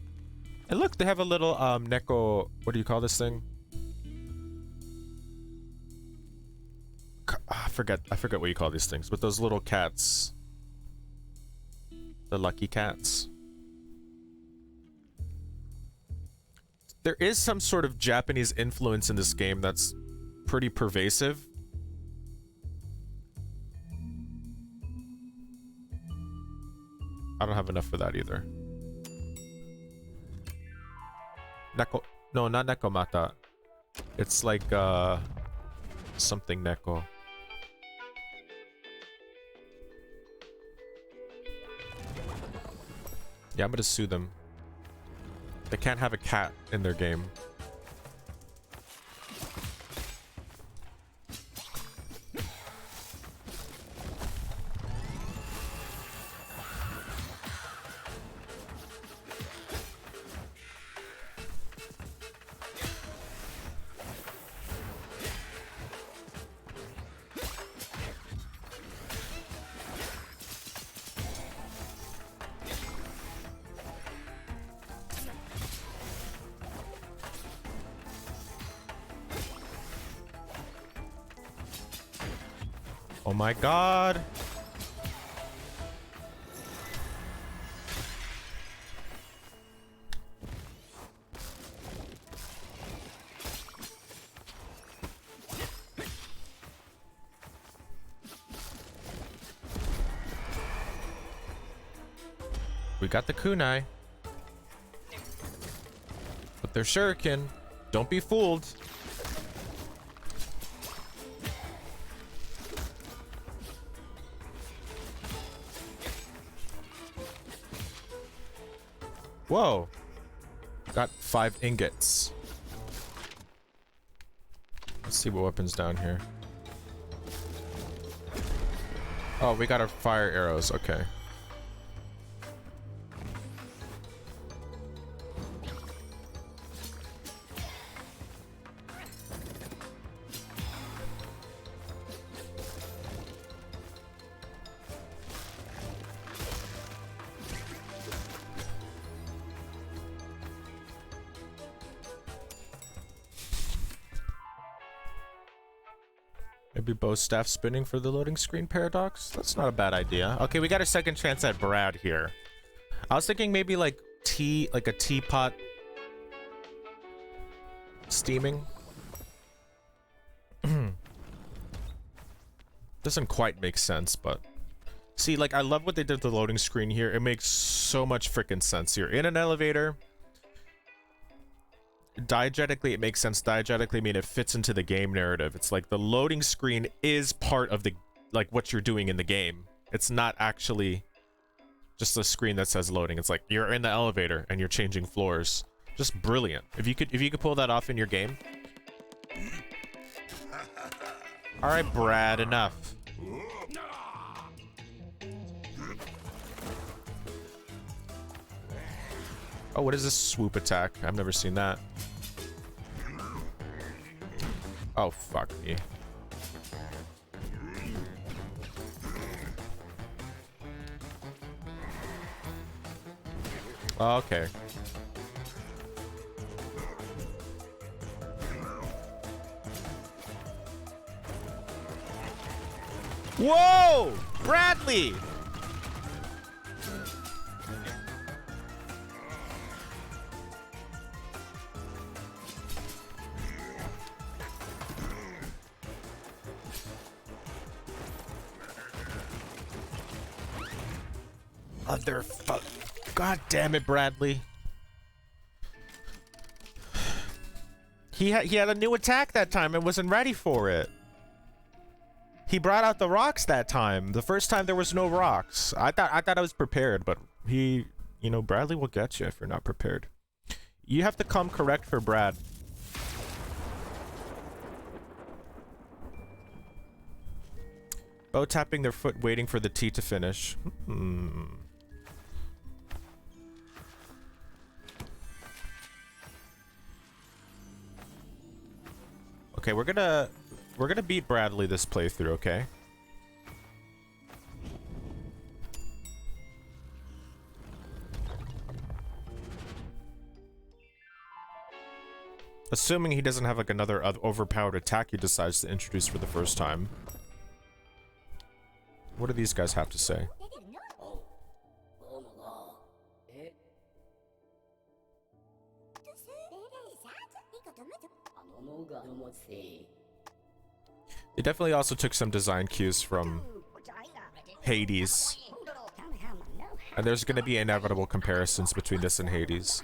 And look, they have a little, Neko... What do you call this thing? I forget what you call these things. But those little cats. The lucky cats. There is some sort of Japanese influence in this game that's pretty pervasive. I don't have enough for that either. Neko... No, not Nekomata. It's like, something Neko. Yeah, I'm gonna sue them. They can't have a cat in their game. Oh my god. We got the kunai. But they're shuriken. Don't be fooled. Whoa. Got 5 ingots. Let's see what weapons down here. Oh, we got our fire arrows. Okay. Maybe bow staff spinning for the loading screen paradox? That's not a bad idea. Okay, we got a second chance at Brad here. I was thinking maybe like tea, like a teapot steaming. Doesn't quite make sense, but see, like, I love what they did with the loading screen here. It makes so much freaking sense. You're in an elevator. Diegetically, it makes sense. Diegetically, I mean, it fits into the game narrative. It's like the loading screen is part of the, like, what you're doing in the game. It's not actually just a screen that says loading. It's like you're in the elevator and you're changing floors. Just brilliant. If you could pull that off in your game. All right, Brad, enough. Oh, what is this swoop attack? I've never seen that. Oh, fuck me. Okay. Whoa! Bradley! Motherfuck. God damn it, Bradley. He had a new attack that time and wasn't ready for it. He brought out the rocks that time. The first time there was no rocks. I thought I was prepared, but he, you know, Bradley will get you if you're not prepared. You have to come correct for Brad. Bow tapping their foot, waiting for the T to finish. Okay, we're gonna beat Bradley this playthrough, okay? Assuming he doesn't have like another overpowered attack he decides to introduce for the first time. What do these guys have to say? They definitely also took some design cues from Hades. And there's going to be inevitable comparisons between this and Hades.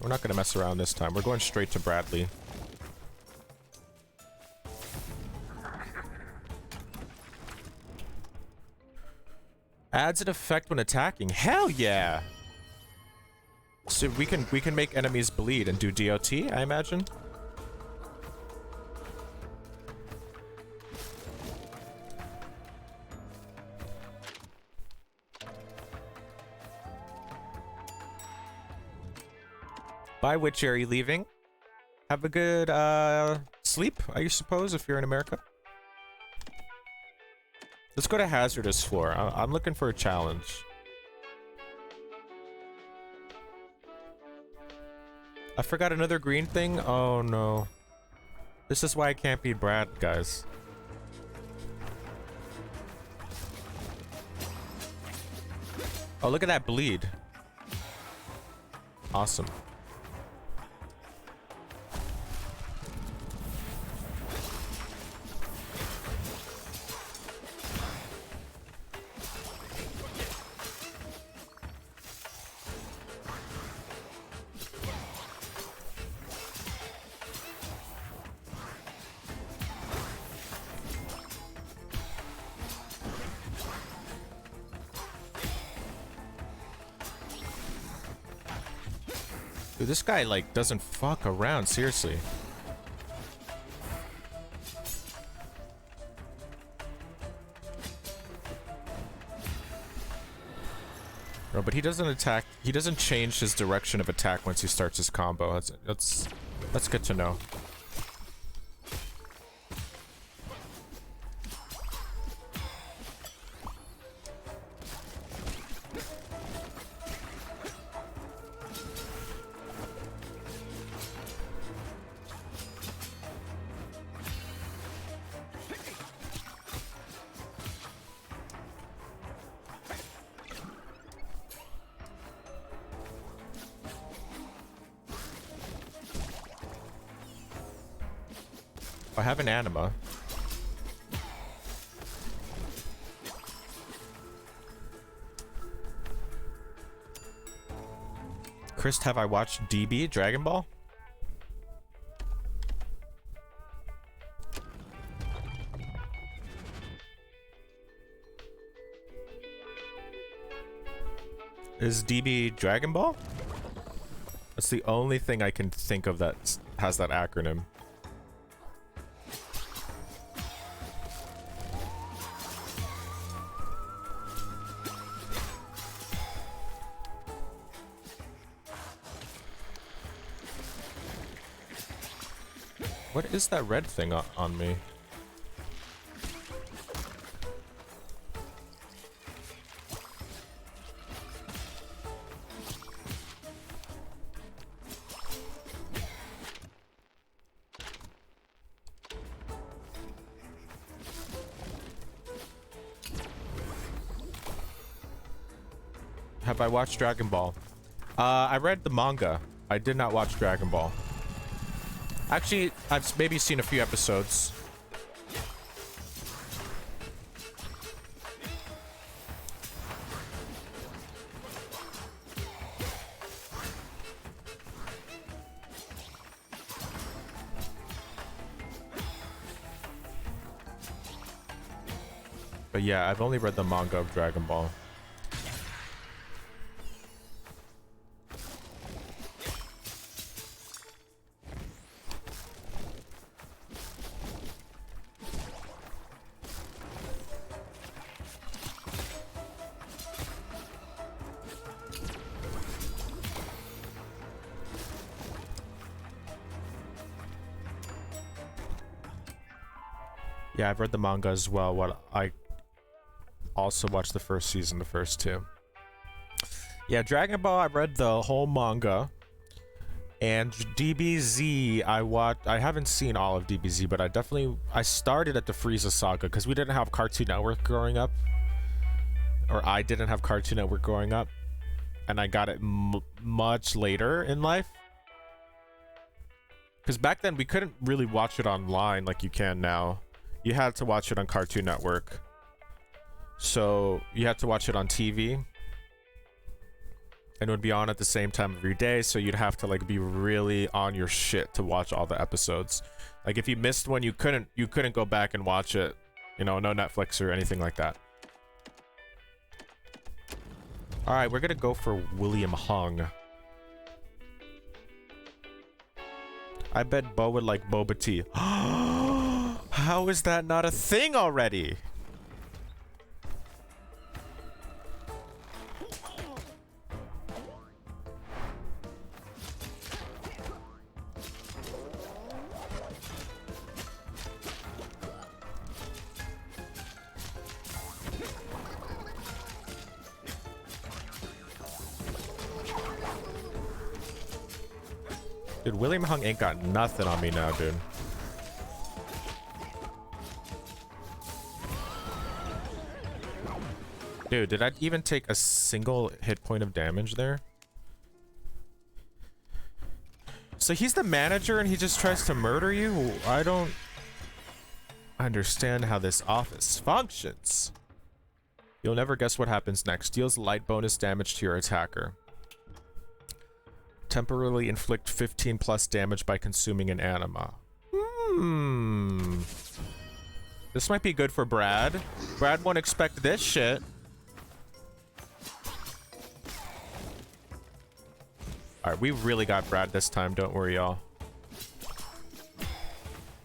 We're not going to mess around this time. We're going straight to Bradley. Adds an effect when attacking. Hell yeah! So we can make enemies bleed and do DOT, I imagine. By which are you leaving? Have a good sleep, I suppose, if you're in America. Let's go to hazardous floor. I'm looking for a challenge. I forgot another green thing. Oh no. This is why I can't beat Brad, guys. Oh, look at that bleed. Awesome. Dude, this guy, like, doesn't fuck around, seriously. No, but he doesn't attack. He doesn't change his direction of attack once he starts his combo. That's good to know. I have an anima. Chris, have I watched DB Dragon Ball? Is DB Dragon Ball? That's the only thing I can think of that has that acronym. What is that red thing on me? Have I watched Dragon Ball? I read the manga. I did not watch Dragon Ball. Actually, I've maybe seen a few episodes. But yeah, I've only read the manga of Dragon Ball. Yeah, I've read the manga as well. What I also watched the first season, the first two. Yeah, Dragon Ball, I read the whole manga. And DBZ, I haven't seen all of DBZ, but I started at the Frieza saga because we didn't have Cartoon Network growing up. Or I didn't have Cartoon Network growing up. And I got it much later in life. Because back then we couldn't really watch it online like you can now. You had to watch it on Cartoon Network. So you had to watch it on TV. And it would be on at the same time every day, so you'd have to like be really on your shit to watch all the episodes. Like if you missed one, you couldn't go back and watch it. You know, no Netflix or anything like that. All right, we're gonna go for William Hung. I bet Bo would like boba tea. How is that not a thing already? Dude, William Hung ain't got nothing on me now, dude. Dude, did I even take a single hit point of damage there? So he's the manager and he just tries to murder you? I don't understand how this office functions. You'll never guess what happens next. Deals light bonus damage to your attacker. Temporarily inflict 15 plus damage by consuming an anima. This might be good for Brad. Brad won't expect this shit. Alright, we really got Brad this time, don't worry, y'all.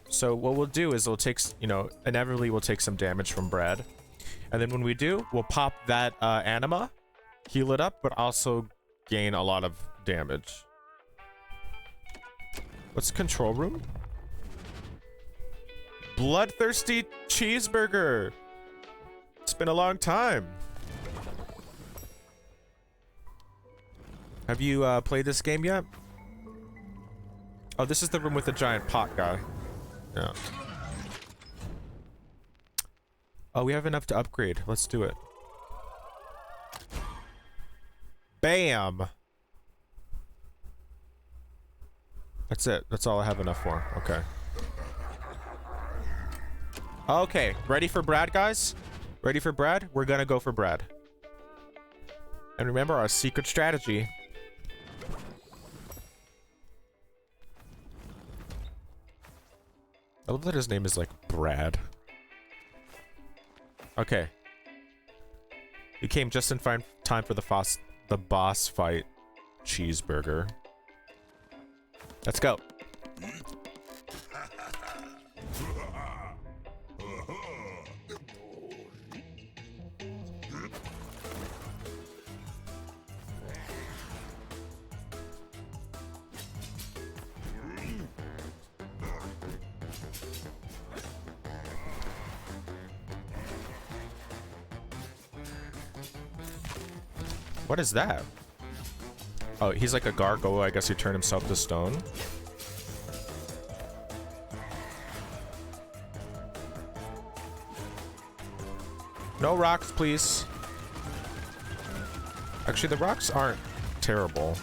So what we'll do is we'll take, you know, inevitably we'll take some damage from Brad. And then when we do, we'll pop that anima, heal it up, but also gain a lot of damage. What's control room? Bloodthirsty cheeseburger. It's been a long time. Have you played this game yet? Oh, this is the room with the giant pot guy. Yeah. Oh, we have enough to upgrade. Let's do it. Bam! That's it. That's all I have enough for. Okay. Okay. Ready for Brad, guys? Ready for Brad? We're gonna go for Brad. And remember our secret strategy. I love that his name is like Brad. Okay. We came just in time for the boss fight cheeseburger. Let's go. What is that? Oh, he's like a gargoyle. I guess he turned himself to stone. No rocks, please. Actually, the rocks aren't terrible.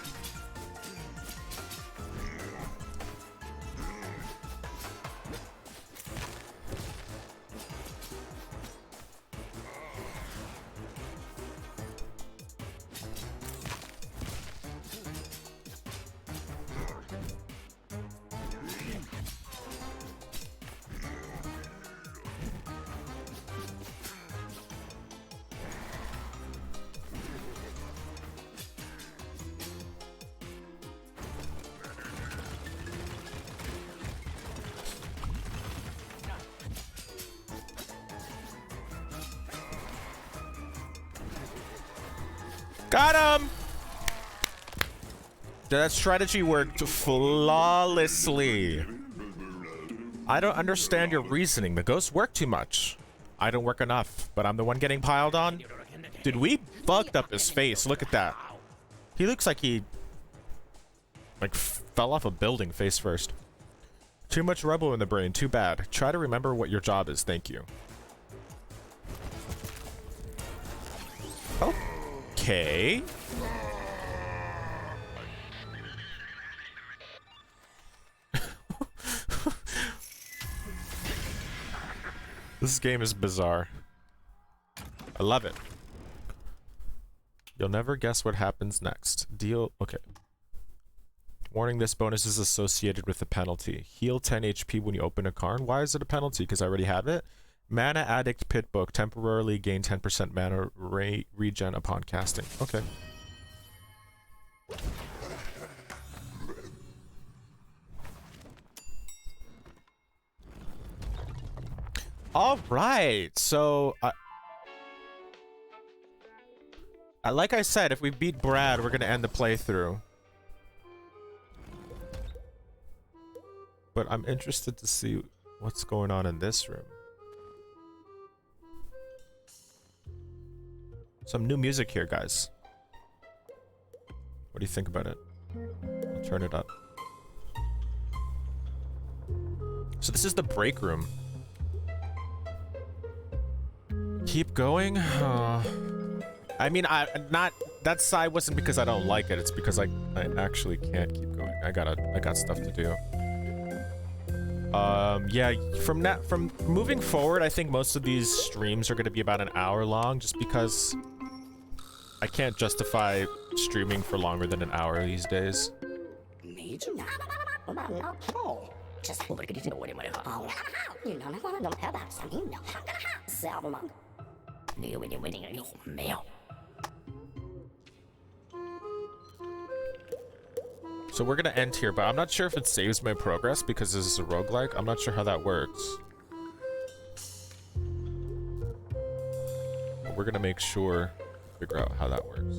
Got him! That strategy worked flawlessly. I don't understand your reasoning. The ghosts work too much. I don't work enough, but I'm the one getting piled on. Dude, we fucked up his face. Look at that. He looks like he Like, fell off a building face first. Too much rubble in the brain. Too bad. Try to remember what your job is. Thank you. Okay. This game is bizarre. I love it. You'll never guess what happens next. Deal. Okay. Warning, this bonus is associated with a penalty. Heal 10 HP when you open a card. Why is it a penalty? Because I already have it. Mana Addict Pit Book. Temporarily gain 10% mana regen upon casting. Okay. All right. So, like I said, if we beat Brad, we're going to end the playthrough. But I'm interested to see what's going on in this room. Some new music here, guys. What do you think about it? I'll turn it up. So this is the break room. Keep going? I mean, that side wasn't because I don't like it. It's because I actually can't keep going. I got stuff to do. Yeah, from moving forward, I think most of these streams are going to be about an hour long, just because I can't justify streaming for longer than an hour these days. So we're gonna end here, but I'm not sure if it saves my progress because this is a roguelike. I'm not sure how that works. But we're gonna make sure to figure out how that works.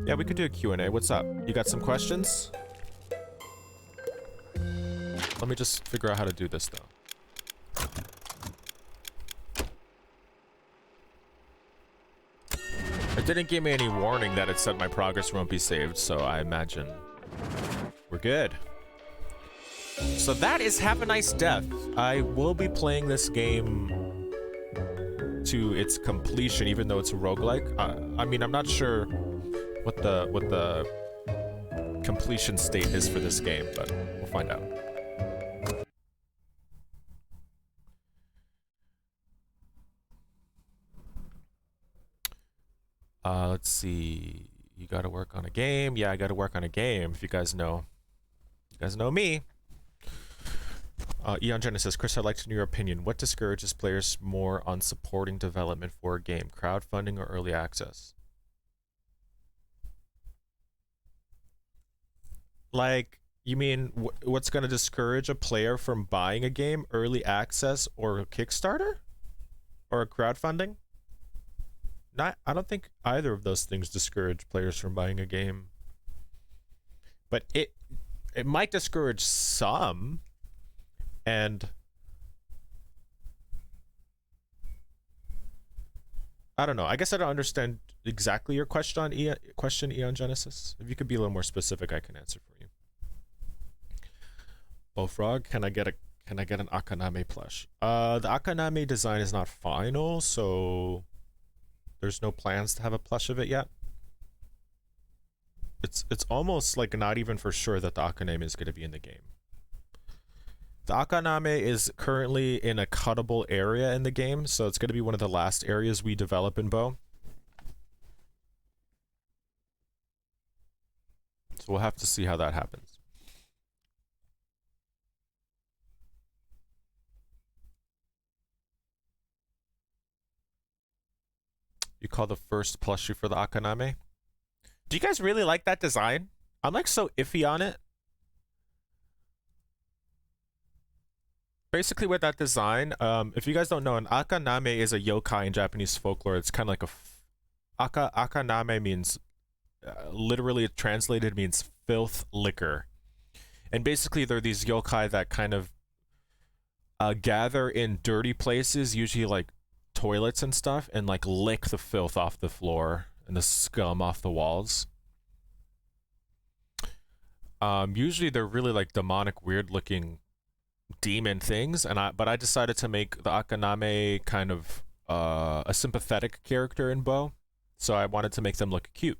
Yeah, we could do a Q&A. What's up? You got some questions? Let me just figure out how to do this, though. It didn't give me any warning that it said my progress won't be saved, so I imagine we're good. So that is Have a Nice Death. I will be playing this game to its completion, even though it's a roguelike. I mean, I'm not sure what the completion state is for this game, but we'll find out. Let's see. You gotta work on a game. Yeah, I gotta work on a game. If you guys know. You guys know me. Eon Genesis, Chris, I'd like to know your opinion. What discourages players more on supporting development for a game? Crowdfunding or early access? Like, you mean what's gonna discourage a player from buying a game? Early access or a Kickstarter? Or a crowdfunding? I don't think either of those things discourage players from buying a game. But it might discourage some. And I don't know. I guess I don't understand exactly your question, Eon Genesis. If you could be a little more specific, I can answer for you. Oh, Frog, can I get an Akaname plush? The Akaname design is not final, so there's no plans to have a plush of it yet. It's almost like not even for sure that the Akaname is going to be in the game. The Akaname is currently in a cuttable area in the game, so it's going to be one of the last areas we develop in Bow. So we'll have to see how that happens. You call the first plushie for the Akaname? Do you guys really like that design? I'm like so iffy on it. Basically with that design, if you guys don't know, an Akaname is a yokai in Japanese folklore. It's kind of like Akaname means, literally translated means filth liquor. And basically they're these yokai that kind of gather in dirty places, usually like toilets and stuff and like lick the filth off the floor and the scum off the walls. Usually they're really like demonic, weird looking demon things, but I decided to make the Akaname kind of a sympathetic character in Bo, so I wanted to make them look cute.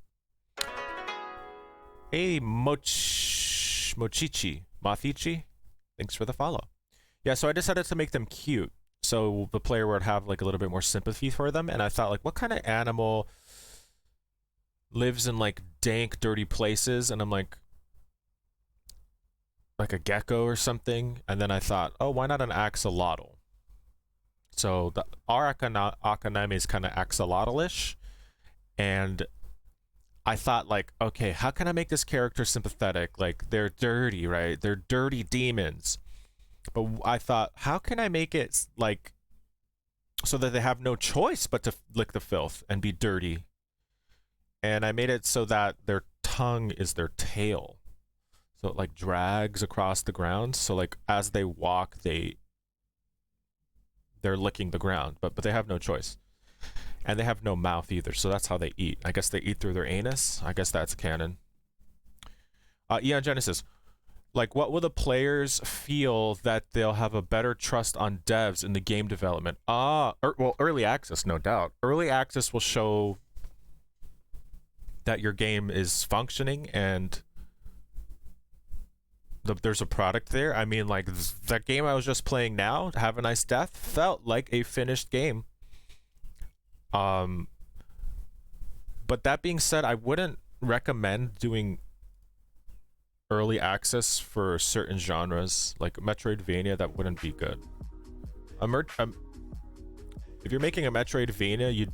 Hey, Mochichi, thanks for the follow. Yeah, so I decided to make them cute, so the player would have like a little bit more sympathy for them, and I thought like, what kind of animal lives in like dank, dirty places? And I'm like a gecko or something, and then I thought, oh, why not an axolotl? So our Akaname is kind of axolotl-ish, and I thought like, okay, how can I make this character sympathetic? Like, they're dirty, right? They're dirty demons. But I thought, how can I make it like so that they have no choice but to lick the filth and be dirty? And I made it so that their tongue is their tail. So it like drags across the ground. So like as they walk, they're licking the ground, but they have no choice. And they have no mouth either, so that's how they eat. I guess they eat through their anus. I guess that's canon. Eon Genesis, like, what will the players feel that they'll have a better trust on devs in the game development? Well, early access, no doubt. Early access will show that your game is functioning and there's a product there. I mean, like, that game I was just playing now, Have a Nice Death, felt like a finished game. But that being said, I wouldn't recommend doing early access for certain genres, like Metroidvania. That wouldn't be good. If you're making a Metroidvania,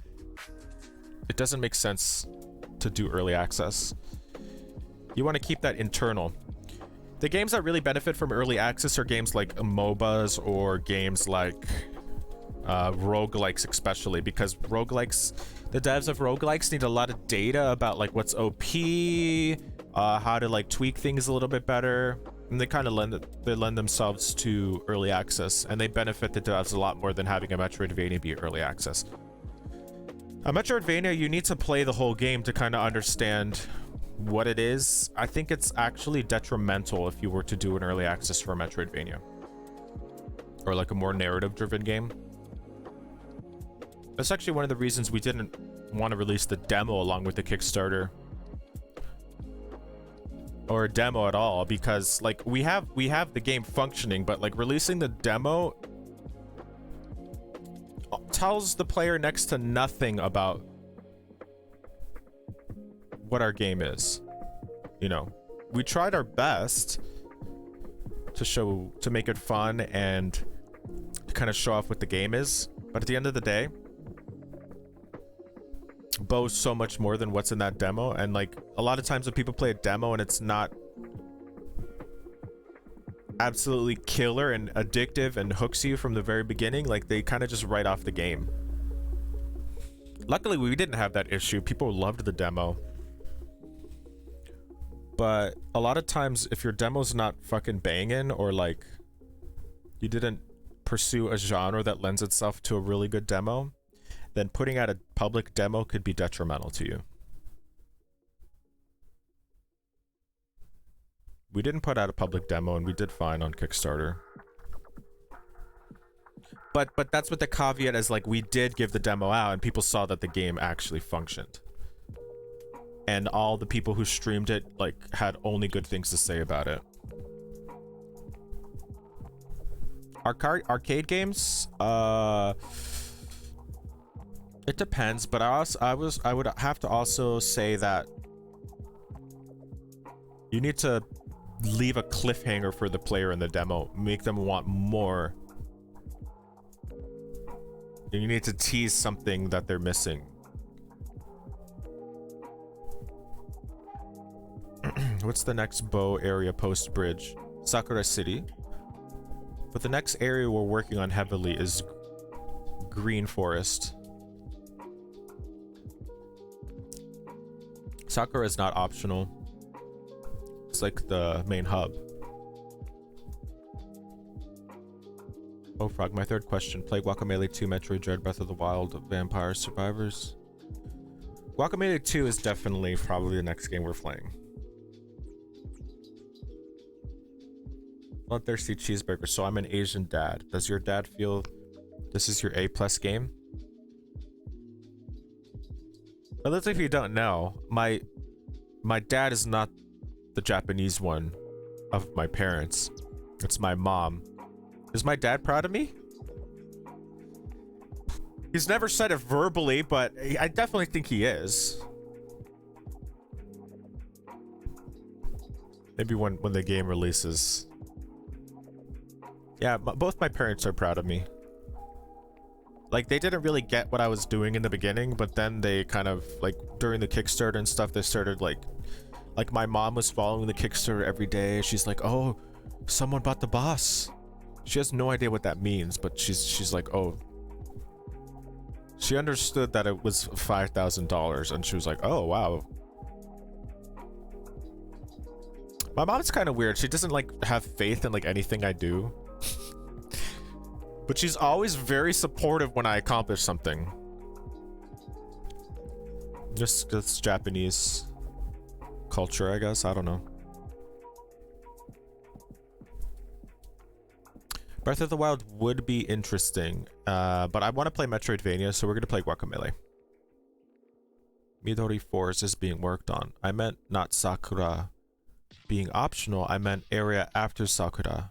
it doesn't make sense to do early access. You want to keep that internal. The games that really benefit from early access are games like MOBAs or games like roguelikes, especially because roguelikes, the devs of roguelikes need a lot of data about like what's OP, how to like tweak things a little bit better, and they kind of lend themselves to early access, and they benefit the devs a lot more than having a Metroidvania be early access. A Metroidvania, you need to play the whole game to kind of understand what it is. I think it's actually detrimental if you were to do an early access for a Metroidvania or like a more narrative driven game. That's actually one of the reasons we didn't want to release the demo along with the Kickstarter, or a demo at all, because like we have the game functioning, but like releasing the demo tells the player next to nothing about what our game is. You know, we tried our best to make it fun and to kind of show off what the game is, but at the end of the day, Bo's so much more than what's in that demo. And like a lot of times when people play a demo and it's not absolutely killer and addictive and hooks you from the very beginning, like they kind of just write off the game. Luckily we didn't have that issue. People loved the demo. But a lot of times if your demo's not fucking banging, or like you didn't pursue a genre that lends itself to a really good demo, then putting out a public demo could be detrimental to you. We didn't put out a public demo and we did fine on Kickstarter. But that's with the caveat as like we did give the demo out and people saw that the game actually functioned. And all the people who streamed it like had only good things to say about it. Arcade games, it depends, but I would have to also say that you need to leave a cliffhanger for the player in the demo, make them want more. And you need to tease something that they're missing. What's the next Bo area post bridge? Sakura City. But the next area we're working on heavily is Green Forest. Sakura is not optional. It's like the main hub. Oh, Frog, my third question. Play Guacamelee 2, Metroid Dread, Breath of the Wild, Vampire Survivors. Guacamelee 2 is definitely probably the next game we're playing. Bloodthirsty Cheeseburger. So I'm an Asian dad. Does your dad feel this is your A+ game? But let's say if you don't know, my dad is not the Japanese one of my parents. It's my mom. Is my dad proud of me? He's never said it verbally, but I definitely think he is. Maybe when the game releases. Yeah, both my parents are proud of me. Like, they didn't really get what I was doing in the beginning, but then they kind of, like, during the Kickstarter and stuff, they started, like my mom was following the Kickstarter every day. She's like, oh, someone bought the boss. She has no idea what that means, but she's like, oh. She understood that it was $5,000, and she was like, oh, wow. My mom's kind of weird. She doesn't, like, have faith in, like, anything I do. But she's always very supportive when I accomplish something. Just Japanese culture, I guess. I don't know. Breath of the Wild would be interesting, but I want to play Metroidvania, so we're going to play Guacamelee. Midori Forest is being worked on. I meant not Sakura being optional. I meant area after Sakura.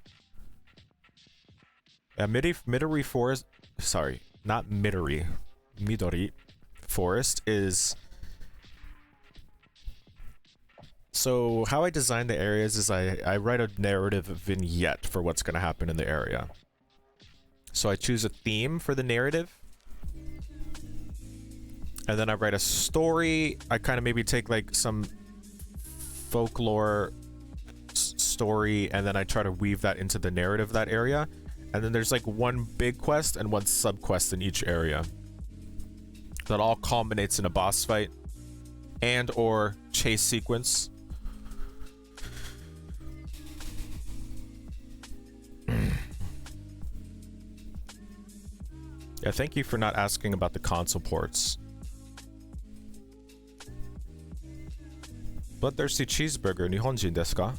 Midori Forest... Sorry, not Midori. Midori Forest is... So how I design the areas is I write a narrative vignette for what's going to happen in the area. So I choose a theme for the narrative. And then I write a story. I kind of maybe take like some folklore story and then I try to weave that into the narrative of that area. And then there's like one big quest and one sub quest in each area. That all culminates in a boss fight and or chase sequence. Yeah, thank you for not asking about the console ports. Bloodthirsty Cheeseburger, Nihonjin desu ka?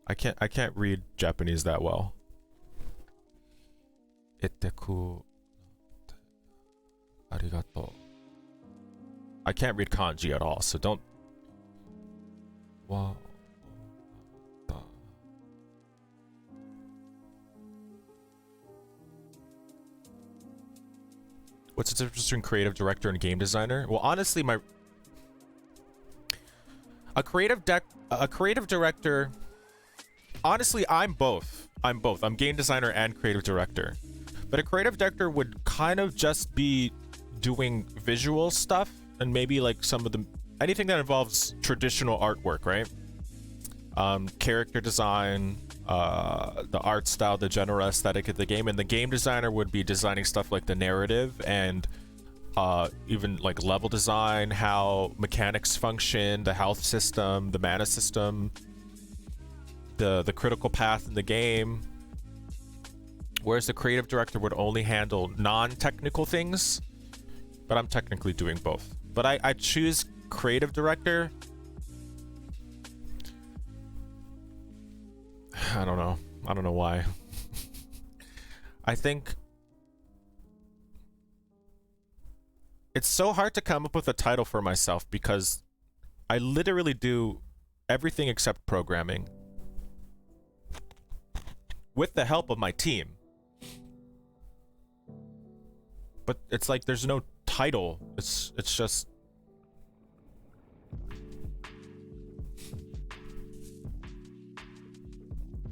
I can't read Japanese that well. Itteku arigato. I can't read kanji at all, so don't. Wow. What's the difference between creative director and game designer? Well, honestly, a creative director. Honestly, I'm both. I'm game designer and creative director. But a creative director would kind of just be doing visual stuff and maybe like some of the anything that involves traditional artwork, right? Character design, the art style, the general aesthetic of the game, and the game designer would be designing stuff like the narrative and even like level design, how mechanics function, the health system, the mana system, the critical path in the game. Whereas the creative director would only handle non-technical things, but I'm technically doing both. But I choose creative director. I don't know why. I think it's so hard to come up with a title for myself because I literally do everything except programming with the help of my team. But it's like there's no title. It's just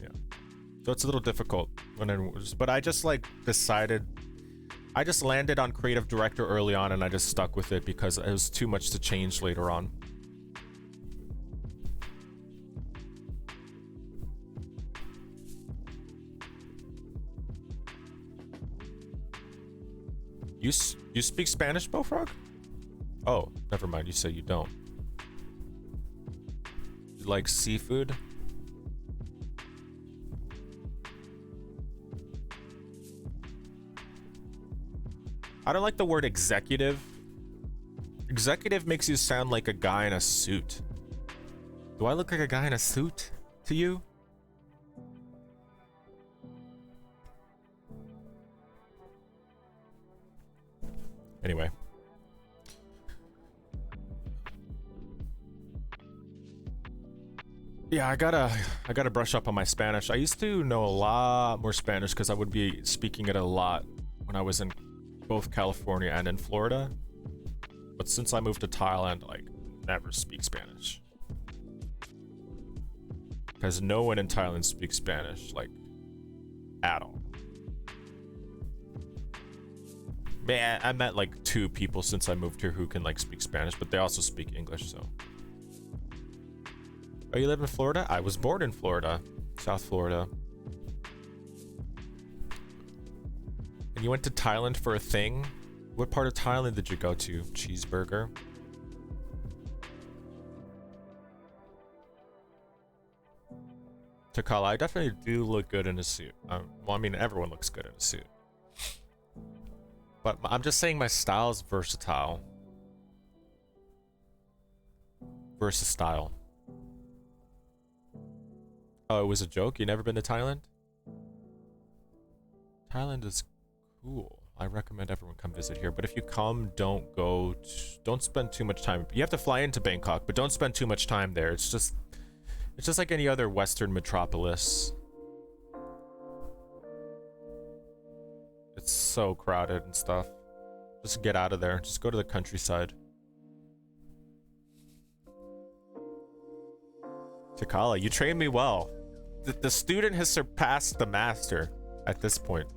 yeah. So it's a little difficult but I just like decided I just landed on creative director early on and I just stuck with it because it was too much to change later on. You speak Spanish, Bowfrog? Oh, never mind. You said you don't. You like seafood? I don't like the word executive. Executive makes you sound like a guy in a suit. Do I look like a guy in a suit to you? Anyway. Yeah, I gotta brush up on my Spanish. I used to know a lot more Spanish because I would be speaking it a lot when I was in both California and in Florida. But since I moved to Thailand, like, never speak Spanish. Because no one in Thailand speaks Spanish, like, at all. Man, I met like 2 people since I moved here who can like speak Spanish, but they also speak English, so. Oh, you live in Florida? I was born in Florida, South Florida. And you went to Thailand for a thing? What part of Thailand did you go to? Cheeseburger? Takala, I definitely do look good in a suit. Well, I mean, everyone looks good in a suit. But I'm just saying my style is versatile. Versatile. Oh, it was a joke? You never been to Thailand? Thailand is cool. I recommend everyone come visit here. But if you come, don't spend too much time. You have to fly into Bangkok, but don't spend too much time there. It's just like any other Western metropolis. It's so crowded and stuff. Just get out of there. Just go to the countryside. Takala, you trained me well. The student has surpassed the master at this point.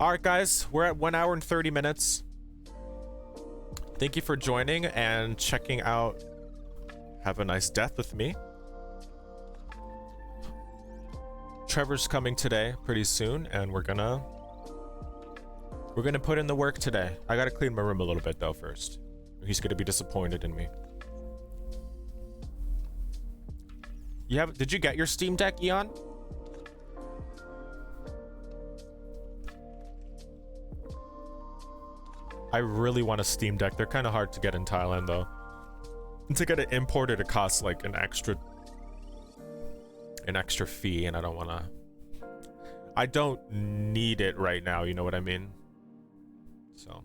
Alright guys, we're at 1 hour and 30 minutes. Thank you for joining and checking out Have a Nice Death with me. Trevor's coming today pretty soon, and we're gonna put in the work today. I gotta clean my room a little bit though first. He's gonna be disappointed in me. Did you get your Steam Deck, Eon? I really want a Steam Deck. They're kind of hard to get in Thailand though. And to get it imported, it costs like an extra fee, and I don't need it right now, you know what I mean? So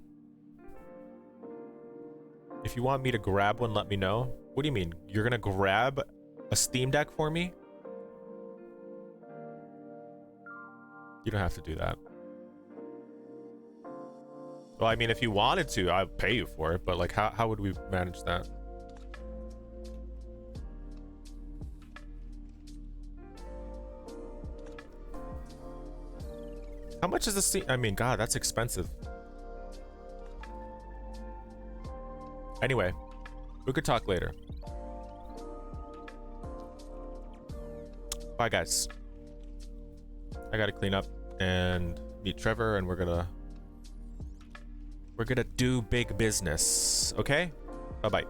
if you want me to grab one, let me know. What do you mean? You're gonna grab a Steam Deck for me? You don't have to do that. Well, I mean, if you wanted to, I'd pay you for it, but like, how would we manage that? How much is the Steam? I mean, God, that's expensive. Anyway, we could talk later. Bye, guys. I gotta clean up and meet Trevor, and we're gonna do big business. Okay? Bye-bye.